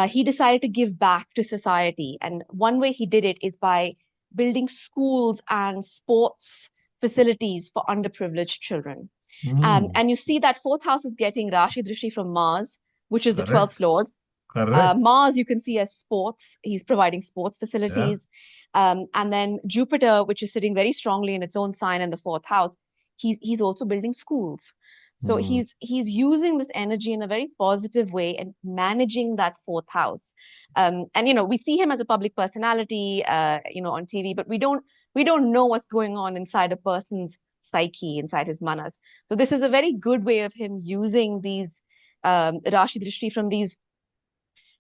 he decided to give back to society. And one way he did it is by building schools and sports facilities for underprivileged children. Mm, And you see that fourth house is getting Rashi Drishti from Mars, which is the 12th correct. lord. Correct. Mars, you can see as sports. He's providing sports Yeah. facilities. And then Jupiter, which is sitting very strongly in its own sign in the fourth house, he's also building schools. So Mm, he's using this energy in a very positive way and managing that fourth house. And we see him as a public personality, on TV, but we don't know what's going on inside a person's psyche, inside his manas. So this is a very good way of him using these Rashi Drishti from these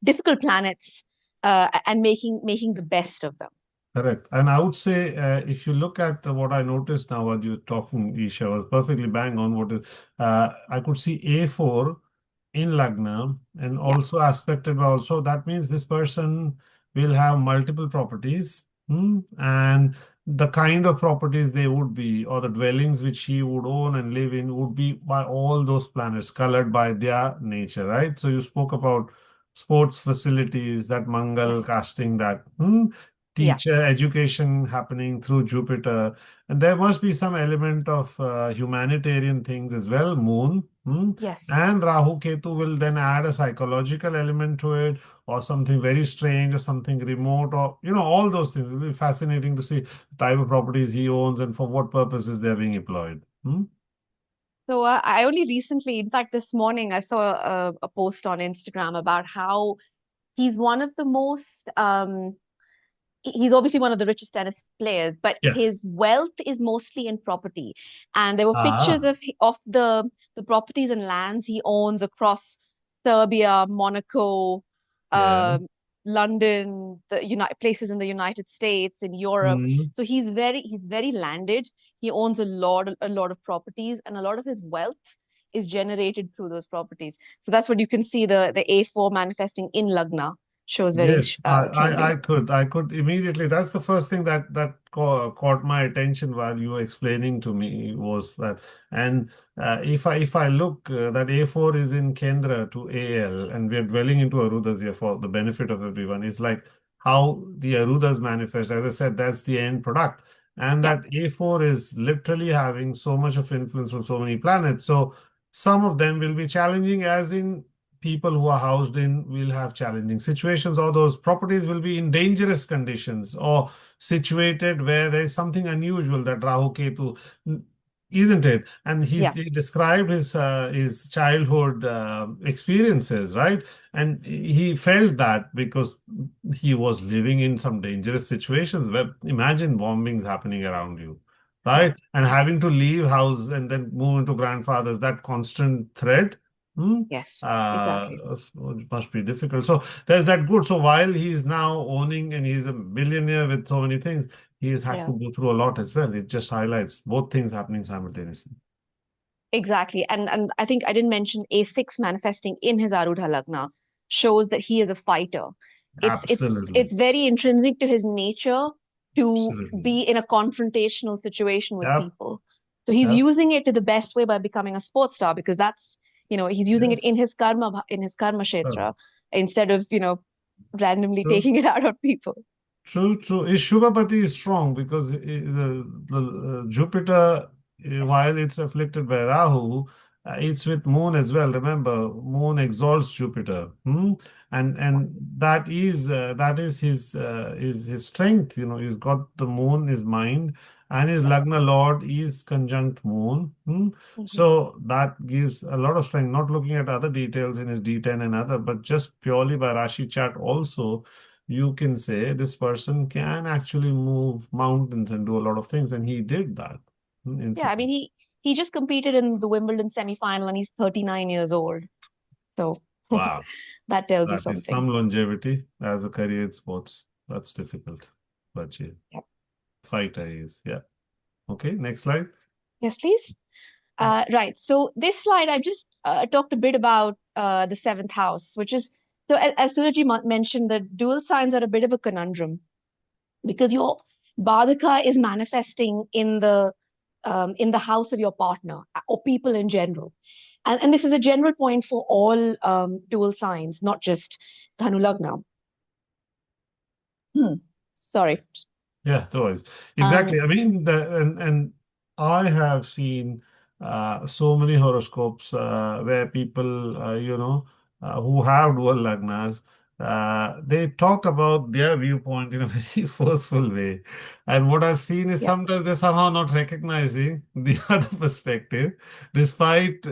difficult planets, and making the best of them. correct. And I would say, if you look at what I noticed now, what you're talking, Isha, was perfectly bang on. I could see A4 in Lagna and Yeah. also aspected by also that means this person will have multiple properties, and the kind of properties they would be or the dwellings which he would own and live in would be by all those planets colored by their nature, right? So you spoke about sports facilities, that Mangal Yes. casting that, Yeah. teacher education happening through Jupiter, and there must be some element of humanitarian things as well, Moon. Yes. And Rahu Ketu will then add a psychological element to it, or something very strange, or something remote, or all those things. It will be fascinating to see the type of properties he owns and for what purposes they're being employed. So I only recently, in fact, this morning, I saw a post on Instagram about how he's one of the most he's obviously one of the richest tennis players, but Yeah. his wealth is mostly in property. And there were pictures Ah, of the properties and lands he owns across Serbia, Monaco, yeah. um, London, the United places in the United States, in Europe. Mm. So he's very landed. He owns a lot of properties, and a lot of his wealth is generated through those properties. So that's what you can see, the A4 manifesting in Lagna shows very Yes, I strongly. could immediately. That's the first thing that caught my attention while you were explaining to me was that. And if I look, that A4 is in Kendra to AL, and we are dwelling into Arudas here for the benefit of everyone. It's like how the Arudas manifest. As I said, that's the end product, and Yeah. that A4 is literally having so much of influence from so many planets. So some of them will be challenging, as in people who are housed in will have challenging situations, or those properties will be in dangerous conditions or situated where there is something unusual that Rahu Ketu, isn't it? And Yeah. he described his childhood experiences, right? And he felt that because he was living in some dangerous situations where imagine bombings happening around you. Yeah. Right. And having to leave house and then move into grandfather's, that constant threat. Hmm? Yes, uh, exactly. it must be difficult. So there's that good. So while he's now owning and he's a billionaire with so many things, he has had Yeah, to go through a lot as well. It just highlights both things happening simultaneously. exactly. And I think I didn't mention A6 manifesting in his Arudha Lagna shows that he is a fighter. It's Absolutely. very intrinsic to his nature to Absolutely. be in a confrontational situation with Yep. people. So he's Yep. using it to the best way by becoming a sports star, because that's, he's using it Yes. in his karma Sure. kshetra, instead of, randomly True. taking it out on people. True, true. His Shubhapati is strong because the Jupiter, while it's afflicted by Rahu, it's with Moon as well. Remember, Moon exalts Jupiter, and that is his strength. He's got the Moon, his mind, and his Yeah. Lagna Lord is conjunct Moon. Mhm. So that gives a lot of strength. Not looking at other details in his D10 and other, but just purely by Rashi chart also you can say this person can actually move mountains and do a lot of things, and he did that in Yeah, I some. mean, he just competed in the Wimbledon semi-final and he's 39 years old. So Wow, that tells you that is some something. longevity as a career in sports. That's difficult, but yeah, Yeah. fighter he is. Yeah. Okay, next slide. Yes, please. Yeah. Right. So this slide, I've just talked a bit about the seventh house, which is, so as Suraji mentioned, the dual signs are a bit of a conundrum because your Badhaka is manifesting in the house of your partner or people in general. And this is a general point for all dual signs, not just Dhanu Lagna. Sorry. Yeah, totally. Um, Exactly. I mean, and I have seen so many horoscopes where people, who have dual lagnas, they talk about their viewpoint in a very forceful way. And what I've seen is yeah, sometimes they're somehow not recognizing the other perspective, despite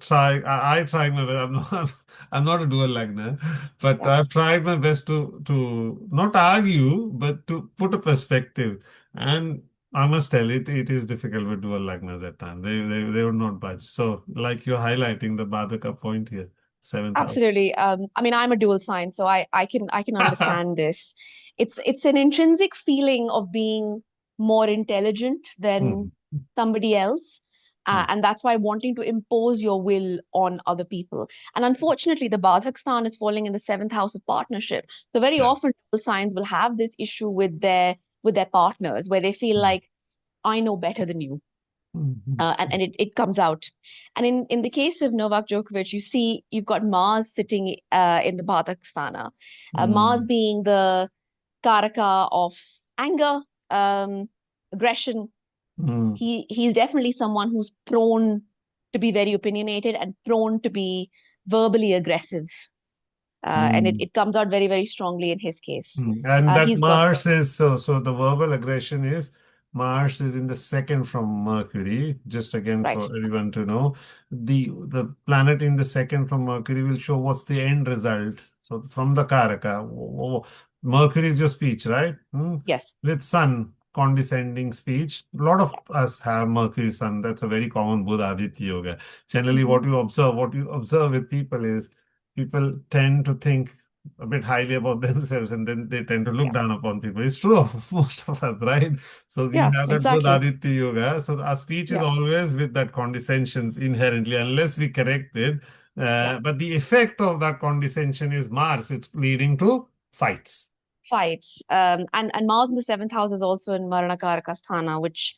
trying. I trying my best. I'm not a dual lagna, but yeah. I've tried my best to not argue, but to put a perspective. And I must tell it is difficult with dual lagnas at times. They would not budge. So, like you're highlighting the Badaka point here, seventh house. Absolutely. I mean, I'm a dual sign, so I can understand this. It's an intrinsic feeling of being more intelligent than Hmm, somebody else. hmm, And that's why wanting to impose your will on other people. And unfortunately, the Badhak Stan is falling in the seventh house of partnership. So very yeah. often dual signs will have this issue with their partners where they feel Hmm, like, I know better than you. hmm, hmm, And it comes out. And in the case of Novak Djokovic, you see you've got Mars sitting in the Badhaksthana, Mars hmm, being the Karaka of anger, aggression. hmm, He's definitely someone who's prone to be very opinionated and prone to be verbally aggressive. And it, hmm. it comes out very, very strongly in his case. And that He's got Mars is so the verbal aggression is Mars is in the second from Mercury. Just again for Right. everyone to know, the planet in the second from Mercury will show what's the end result. So from the Karaka, Mercury is your speech, right? Yes. With Sun, condescending speech. A lot of us have Mercury Sun. That's a very common Buddha Aditya Yoga. Generally, what you observe with people is people tend to think a bit highly about themselves and then they tend to look Yeah. down upon people. It's true of most of us, right? So we Yeah, have that good exactly. Aditya Yoga. So our speech is Yeah. always with that condescension inherently, unless we correct it. Yeah. But the effect of that condescension is Mars. It's leading to fights. Fights. And Mars in the seventh house is also in Maranakaraka Sthana, which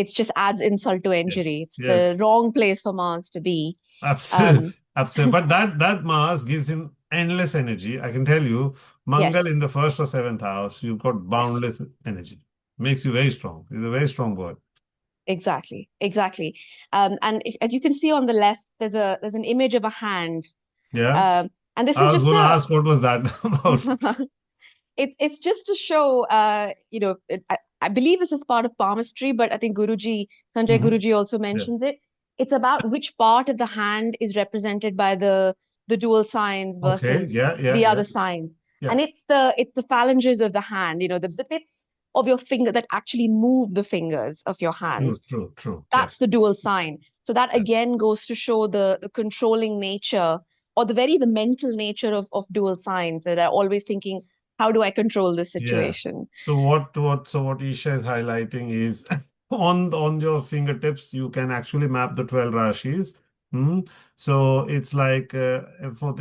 it's just adds insult to Yes. injury. It's the Yes. wrong place for Mars to be. Absolutely. Um, Absolutely. But that Mars gives him endless energy. I can tell you, Mangal yes, in the first or seventh house, you've got yes, boundless energy. Makes you very strong. He's a very strong boy. exactly, exactly. And as you can see on the left, there's an image of a hand. Yeah. And this is I was just going to a ask what was that about? it's just to show I believe this is part of palmistry, but I think Guruji Sanjay Hmm. Guruji also Yeah. mentions it. It's about which part of the hand is represented by the dual signs Okay. versus Yeah. Yeah. the Yeah. other sign. Yeah. And it's the phalanges of the hand, the bits of your finger that actually move the fingers of your True. hands. True. True. Yeah. That's the dual sign. So that Yeah. again goes to show the controlling nature or the mental nature of dual signs that are always thinking, how do I control this Yeah. situation? So what Isha is highlighting is on your fingertips you can actually map the 12 rashis. Hmm. So it's like for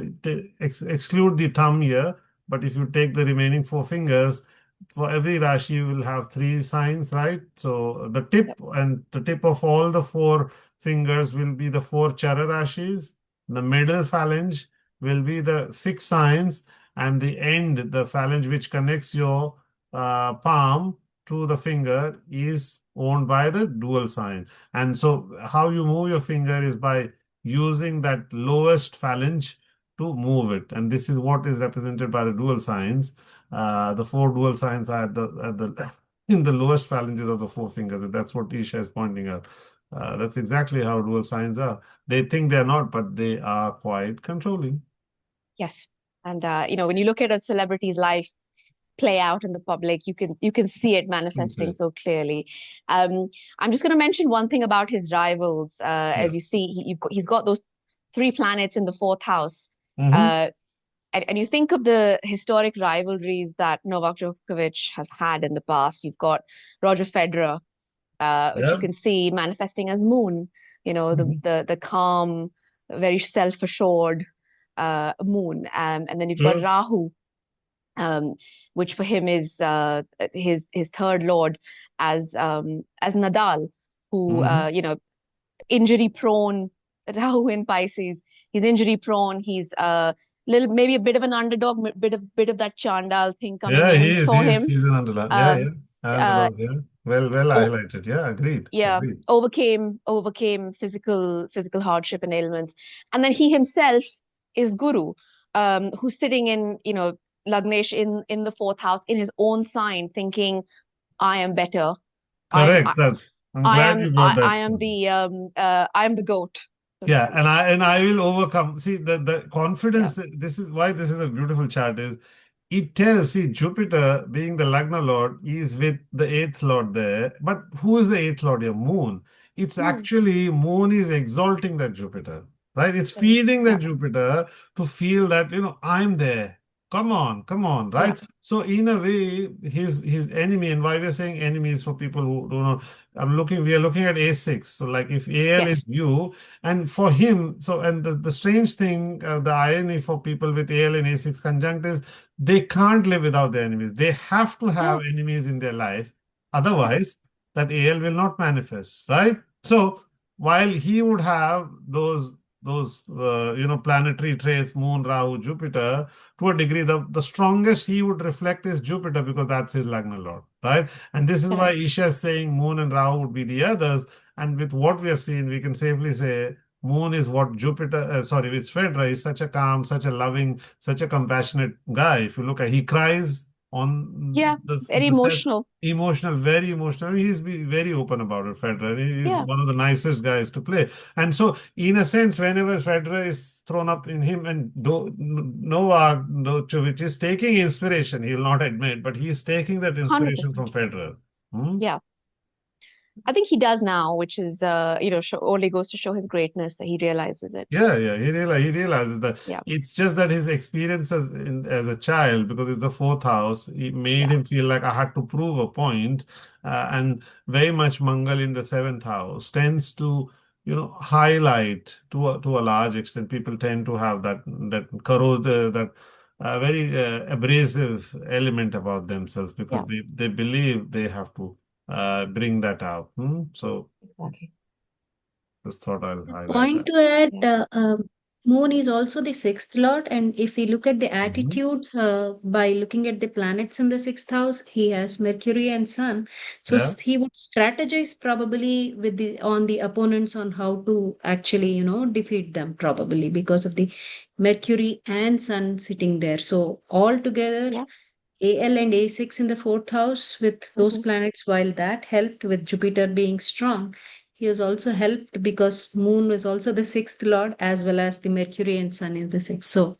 exclude the thumb here, but if you take the remaining four fingers, for every rashi you will have three signs, right? So Yep. the tip of all the four fingers will be the four chara rashis. The middle phalange will be the fixed signs, and the end, the phalange which connects your palm to the finger, is owned by the dual sign. And so, how you move your finger is by using that lowest phalange to move it, and this is what is represented by the dual signs. The four dual signs are at the in the lowest phalanges of the four fingers. That's what Isha is pointing out. That's exactly how dual signs are. They think they're not, but they are quite controlling. Yes. And when you look at a celebrity's life play out in the public, you can see it manifesting Okay. so clearly. I'm just going to mention one thing about his rivals. Yeah. As you see, he's got those three planets in the fourth house. Hmm. Uh, and you think of the historic rivalries that Novak Djokovic has had in the past. You've got Roger Federer, which you Yeah. can see manifesting as Moon. Mhm. The calm, very self-assured Moon. And then you've got True. Rahu, which for him is his third lord, as Nadal, who Hmm. injury prone. Rahu in Pisces, he's injury prone. He's little maybe a bit of an underdog, bit of that Chandal thing coming Yeah, in for him. he's an underdog. Yeah, Um, yeah. uh, Underdog, yeah. Well oh, highlighted. Yeah, agreed. yeah, Agreed. overcame physical hardship and ailments, and then he himself is Guru, who's sitting in Lagnesh in the fourth house in his own sign, thinking, I am better. I'm Correct. I, That I'm I glad am you brought I, that I am point. I am the goat, so to Yeah, speak. and I will overcome. See, the Yeah. confidence, this is why this is a beautiful chart is it tells, see, Jupiter being the Lagna Lord is with the eighth Lord there. But who is the eighth Lord here? Moon. It's Hmm. actually Moon is exalting that Jupiter, right? It's Correct. feeding that Yeah. Jupiter to feel that, I'm there. Come on, Yeah. right? So in a way, his enemy, and why we're saying enemies for people who don't know, we are looking at A6. So like if AL is Yes. you, and for him, and the strange thing, the irony for people with AL and A6 conjunct is they can't live without their enemies. They have to have Yeah. enemies in their life. Yeah. Otherwise, that AL will not manifest, right? So while he would have those planetary traits, Moon, Rahu, Jupiter, to a degree, the strongest he would reflect is Jupiter because that's his Lagna Lord, right? And this is why Correct. Isha is saying Moon and Rahu would be the others. And with what we have seen, we can safely say Moon is what with Fedra is such a calm, such a loving, such a compassionate guy. If you look at, he cries Yeah, on very the set. emotional. Emotional, very emotional. Very open about it, Federer. He is Yeah, one of the nicest guys to play. And so, in a sense, whenever Federer is thrown up in him, and Novak Djokovic is taking inspiration, he will not admit, but he is taking that inspiration from 100%. Federer. Hmm? Yeah. I think he does now, which is, only goes to show his greatness that he realizes it. Yeah. He realizes that Yeah, it's just that his experience as a child, because it's the fourth house, it made yeah, him feel like I had to prove a point. And very much Mangal in the seventh house tends to, highlight to a large extent. People tend to have that corrosive, that very abrasive element about themselves because yeah, they believe they have to bring that out. So exactly. just thought I'll highlight Point that. to add, Yeah. Moon is also the sixth lord, and if we look at the Mhm. attitude by looking at the planets in the sixth house, he has Mercury and Sun. So Yeah. he would strategize probably with the opponents on how to actually, defeat them, probably because of the Mercury and Sun sitting there. So altogether, Yeah. AL and A6 in the fourth house with those Hmm. planets, while that helped with Jupiter being strong, he has also helped because Moon was also the sixth lord as well as the Mercury and Sun in the sixth. So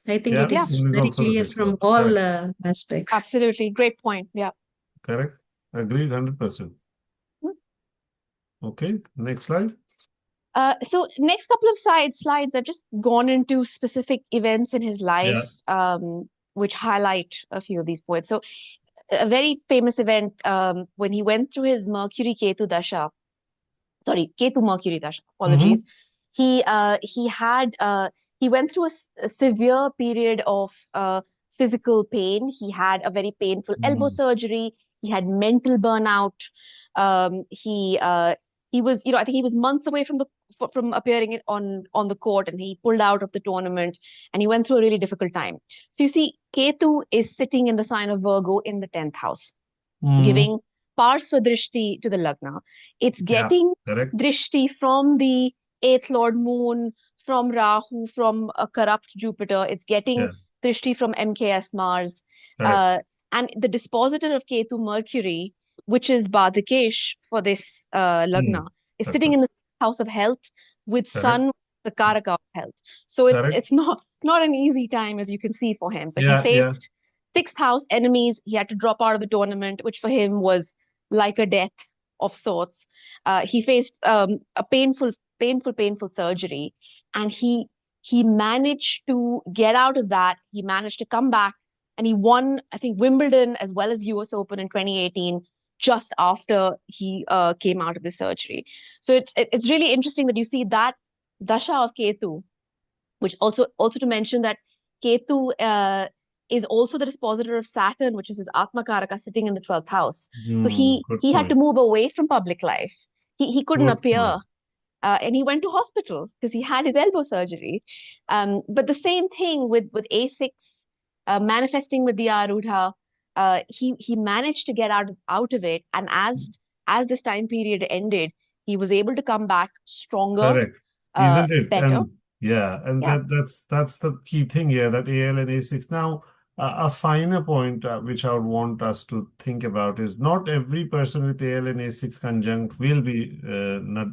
I think it Yeah. Yeah, is Moon is very also the clear sixth from lord. all Correct. aspects. absolutely. Great point. Yeah. Correct. Agreed 100%. Okay. Next slide. So next couple of slides have just gone into specific events in his life, Yeah. which highlight a few of these poets. So a very famous event when he went through his Mercury Ketu Dasha, sorry, Ketu Mercury Dasha, Mm-hmm. apologies. He went through a severe period of physical pain. He had a very painful elbow Mm. surgery. He had mental burnout. He was, I think he was months away from appearing on the court, and he pulled out of the tournament, and he went through a really difficult time. So you see, Ketu is sitting in the sign of Virgo in the 10th house, Mm. giving Parsva Drishti to the Lagna. It's Yeah. getting Correct. Drishti from the eighth Lord Moon, from Rahu, from a corrupt Jupiter. It's getting Yeah. Drishti from MKS Mars. Correct. Uh, and the dispositor of Ketu Mercury, which is Badikesh for this Mm. Lagna, is That's sitting right. in the house of health with Correct. Sun, the Karaka of health. So Correct. it's not an easy time, as you can see, for him. So he Yeah. Yeah. faced sixth house enemies. He had to drop out of the tournament, which for him was like a death of sorts. He faced a painful surgery, and he managed to get out of that. He managed to come back, and he won, I think, Wimbledon as well as U.S. Open in 2018, just after he came out of the surgery. So it's really interesting that you see that dasha of Ketu, which also to mention that Ketu is also the dispositor of Saturn, which is his Atmakaraka sitting in the 12th house. So Good he had to point. move away from public life. He couldn't Good appear, point. and he went to hospital because he had his elbow surgery. But the same thing with A6 manifesting with the Arudha, he managed to get out of it, and as this time period ended, he was able to come back stronger, Correct. Isn't it? better. And yeah, and Yeah. that's the key thing here, that AL and A6. Now, a finer point which I would want us to think about is not every person with AL and A6 conjunct will be not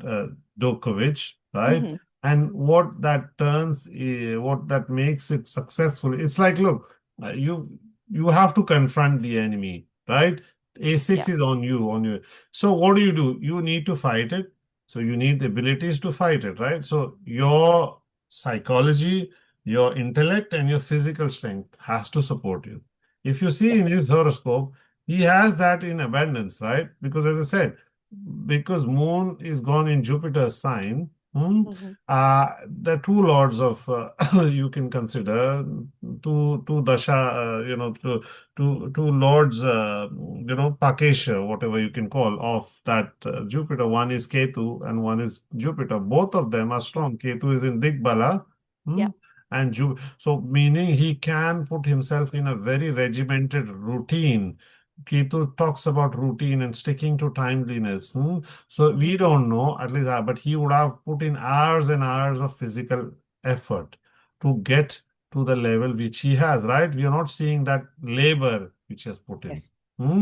Djokovic, right? Hmm. And what that makes it successful. It's like, look, you have to confront the enemy, right? A6 Yeah. is on you. So what do? You need to fight it, so you need the abilities to fight it, right? So your psychology, your intellect, and your physical strength has to support you. If you see in his horoscope, he has that in abundance, right? Because as I said, because Moon is gone in Jupiter's sign, Hmm. the two lords of you can consider two dasha, two lords, Pakesha, whatever you can call, of that Jupiter. One is Ketu and one is Jupiter. Both of them are strong. Ketu is in Digbala, Yeah. hmm, and so meaning he can put himself in a very regimented routine. Ketu talks about routine and sticking to timeliness. So Hmm. we don't know, at least, but he would have put in hours and hours of physical effort to get to the level which he has, right? We are not seeing that labor which he has put in Yes.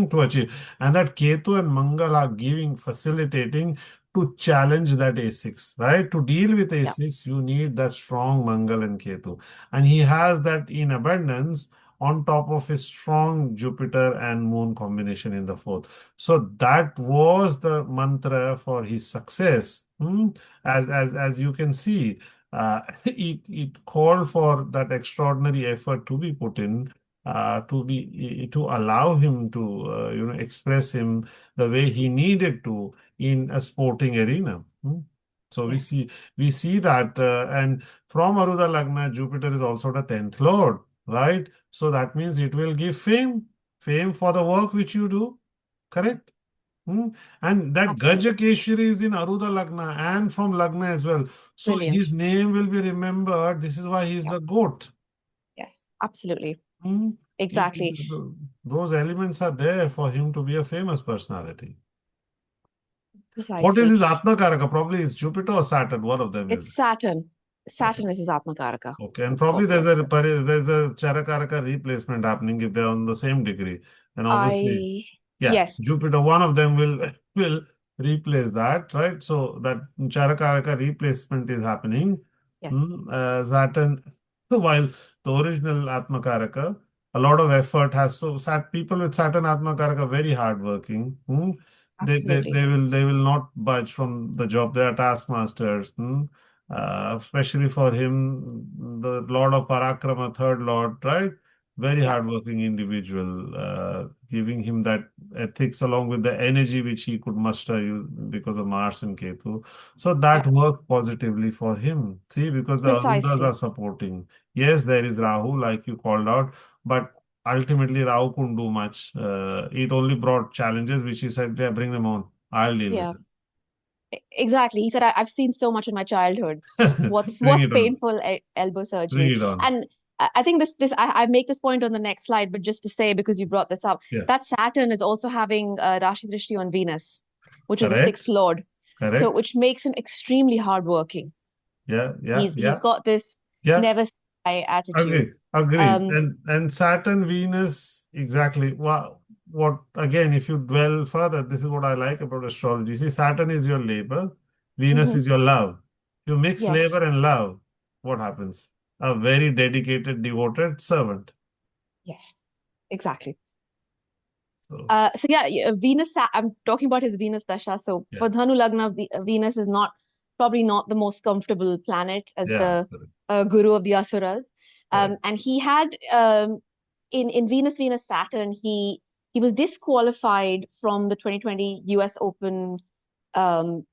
to achieve. And that Ketu and Mangal are facilitating to challenge that A6, right? To deal with Yeah. A6, you need that strong Mangal and Ketu. And he has that in abundance on top of his strong Jupiter and Moon combination in the fourth. So that was the mantra for his success. Yes. As you can see, it called for that extraordinary effort to be put in, to allow him to express him the way he needed to in a sporting arena. So we Yes. see that, and from Aruda Lagna, Jupiter is also the 10th lord, right? So that means it will give fame for the work which you do, correct? And that Absolutely. Gajakeshari is in Aruda Lagna and from Lagna as well. So Brilliant. his name will be remembered. This is why he's Yeah. the goat. Yes. Absolutely. Hmm. Exactly. Those elements are there for him to be a famous personality. What is Precisely. his Atma Karaka? Probably it's Jupiter or Saturn. One of them is. It's Saturn. Okay. Saturn is his Atmakaraka. Okay, and probably For there's a Charakaraka replacement happening if they're on the same degree. And obviously, I yeah, yes. Jupiter, one of them will replace that, right? So that Charakaraka replacement is happening. Yes. Saturn, while the original Atmakaraka, a lot of effort has people with Saturn Atmakaraka very hardworking. Absolutely. They will not budge from the job. They are taskmasters. Especially for him, the Lord of Parakrama, third Lord, right? Very Yeah. hardworking individual, giving him that ethics along with the energy which he could muster because of Mars and Ketu. So Yeah. that worked positively for him. See, because the Arudas are Precisely. supporting. Yes, there is Rahu, like you called out, but ultimately Rahu couldn't do much. It only brought challenges, which he said, yeah, bring them on. I'll deal with Yeah. Exactly. He said, I've seen so much in my childhood. it. Bring What's it on. painful elbow Bring surgery. it on. And I think I make this point on the next slide, but just to say, because you brought this up, Yeah. that Saturn is also having Rashi Drishti on Venus, which is the sixth Correct. lord. So Correct. which makes him extremely hardworking. Yeah. Yeah. He's Yeah. got this Yeah. never say die attitude. Agreed. Agreed. Um, And Saturn, Venus, exactly. What again, if you dwell further, this is what I like about astrology. See, Saturn is your labor, Venus mhm, is your love. You mix yes, labor and love, what happens? A very dedicated, devoted servant. yes, exactly. So So yeah, I'm talking about his Venus Dasha. So yeah. for Dhanu Lagna, Venus is probably not the most comfortable planet as Yeah. the guru of the Asuras. Correct. And he had in Venus Saturn, he was disqualified from the 2020 US Open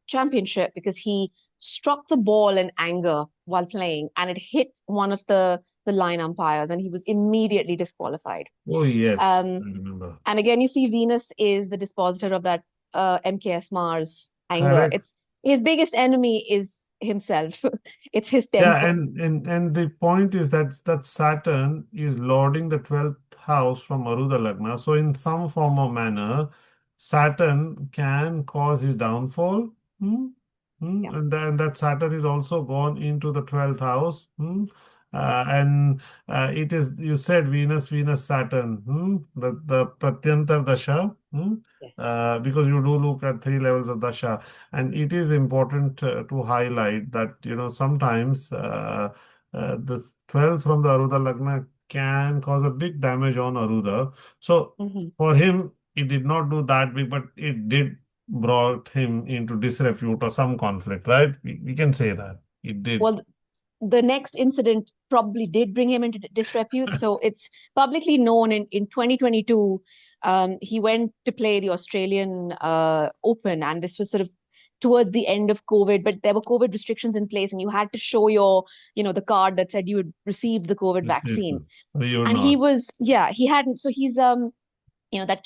championship because he struck the ball in anger while playing, and it hit one of the line umpires, and he was immediately disqualified. Oh yes, Um, I remember. and again, you see Venus is the dispositor of that MKS Mars anger. Correct. It's his biggest enemy is himself. It's his Yeah, temper. and the point is that Saturn is lording the 12th house from Aruda Lagna. So in some form or manner, Saturn can cause his downfall. Hmm? Yeah. And that Saturn is also gone into the 12th house. Yes. And it is, you said Venus, Saturn, the Pratyantar Dasha. Yes. Because you do look at three levels of Dasha. And it is important to highlight that, sometimes the 12th from the Aruda Lagna can cause a big damage on Aruda. So Hmm. for him, it did not do that big, but it did brought him into disrepute or some conflict, right? We can say that. It did. Well, the next incident probably did bring him into disrepute. So it's publicly known in 2022, he went to play the Australian Open, and this was sort of towards the end of COVID, but there were COVID restrictions in place, and you had to show the card that said you had received the COVID This is vaccine. good. You would And not. he hadn't. So he's that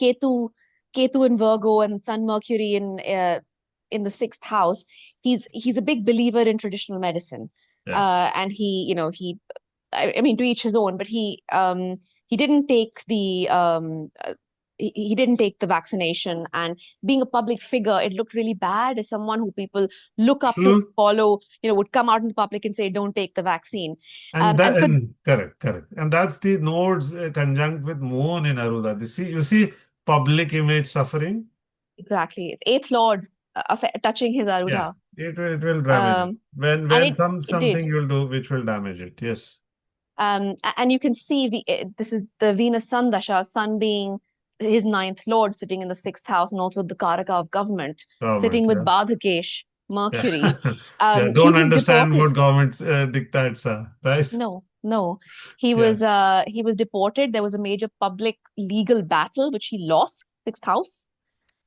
Ketu in Virgo and Sun Mercury in the sixth house. He's a big believer in traditional medicine, Yeah. and I mean, to each his own, but he didn't take the he didn't take the vaccination, and being a public figure, it looked really bad as someone who people look up to, Sure. follow, would come out in the public and say, don't take the vaccine. And And for correct, correct. And that's the nodes conjunct with moon in Aruda. You see public image suffering. exactly, it's eighth lord touching his Yeah, Arudha. it will damage it. Um, When and when it did. something you'll do which will damage it. Yes. And you can see this is the Venus Sun Dasha, Sun being his ninth lord sitting in the sixth house, and also the Karaka of government, sitting Government, with yeah. Badhakesh, Yeah. Mercury. Yeah, He don't was understand deported. what government's dictates are, right? No. Yeah. He was deported. There was a major public legal battle which he lost, sixth house.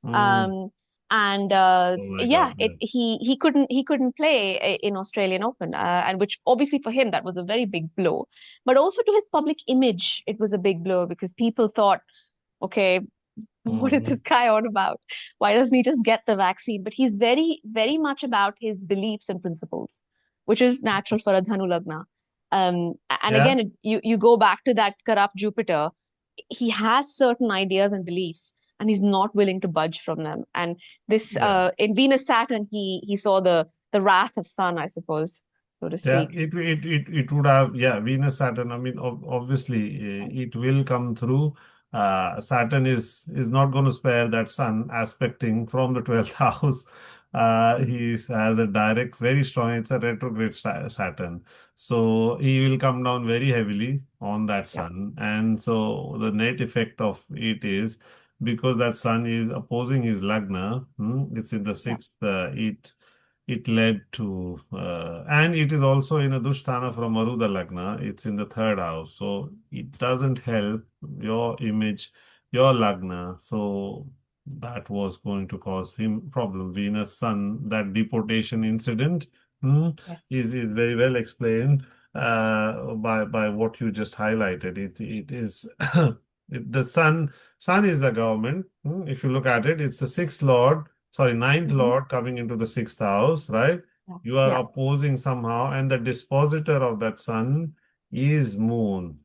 Mm. Um, and Oh my yeah, God. Yeah. he couldn't play in Australian Open, and which obviously for him that was a very big blow, but also to his public image it was a big blow because people thought, okay, what is this Mhm. guy on about? Why doesn't he just get the vaccine? But he's very, very much about his beliefs and principles, which is natural for a Dhanu Lagna. And Yeah. again, you go back to that corrupt Jupiter. He has certain ideas and beliefs, and he's not willing to budge from them. And this, Yeah. in Venus Saturn, he saw the wrath of Sun, I suppose, so to Yeah, speak. it would have, yeah, Venus, Saturn. I mean, obviously, it will come through. Saturn is not going to spare that sun aspecting from the 12th house. Has a direct, very strong, it's a retrograde Saturn. So he will come down very heavily on that Yeah, sun. And so the net effect of it is because that sun is opposing his Lagna, it's in the yeah, sixth, it led to, and it is also in a Dusthana from Maruda Lagna. It's in the third house. So it doesn't help your image, your Lagna. So that was going to cause him problem. Venus, Sun, that deportation incident hmm, yes, is very well explained by what you just highlighted. It is the Sun is the government. If you look at it, it's the sixth lord, sorry, ninth hmm, lord coming into the sixth house, right? yeah, You are yeah, opposing somehow, and the dispositor of that sun is moon.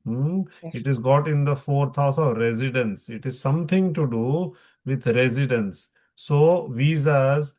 yes, It is got in the fourth house of residence. It is something to do with residence. So visas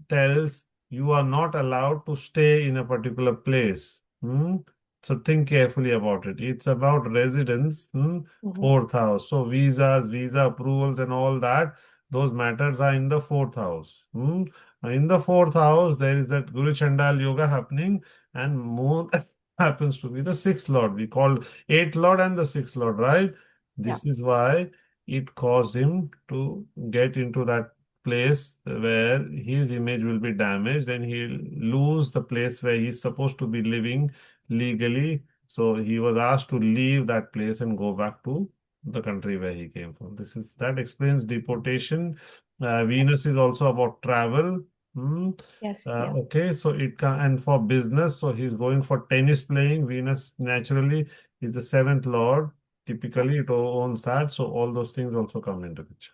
tells you are not allowed to stay in a particular place. So think carefully about it. It's about residence, hmm, fourth house. So visas, visa approvals, and all that, those matters are in the fourth house. In the fourth house, there is that Guru Chandal Yoga happening, and Moon happens to be the sixth lord. We call eighth lord and the sixth lord, right? yeah, This is why it caused him to get into that place where his image will be damaged and he'll lose the place where he's supposed to be living legally. So he was asked to leave that place and go back to the country where he came from. That explains deportation. Venus is also about travel. Hmm. yes, yeah, Okay, so it can, and for business, so he's going for tennis playing. Venus naturally is the seventh lord. Typically, it yes. owns that. So all those things also come into picture.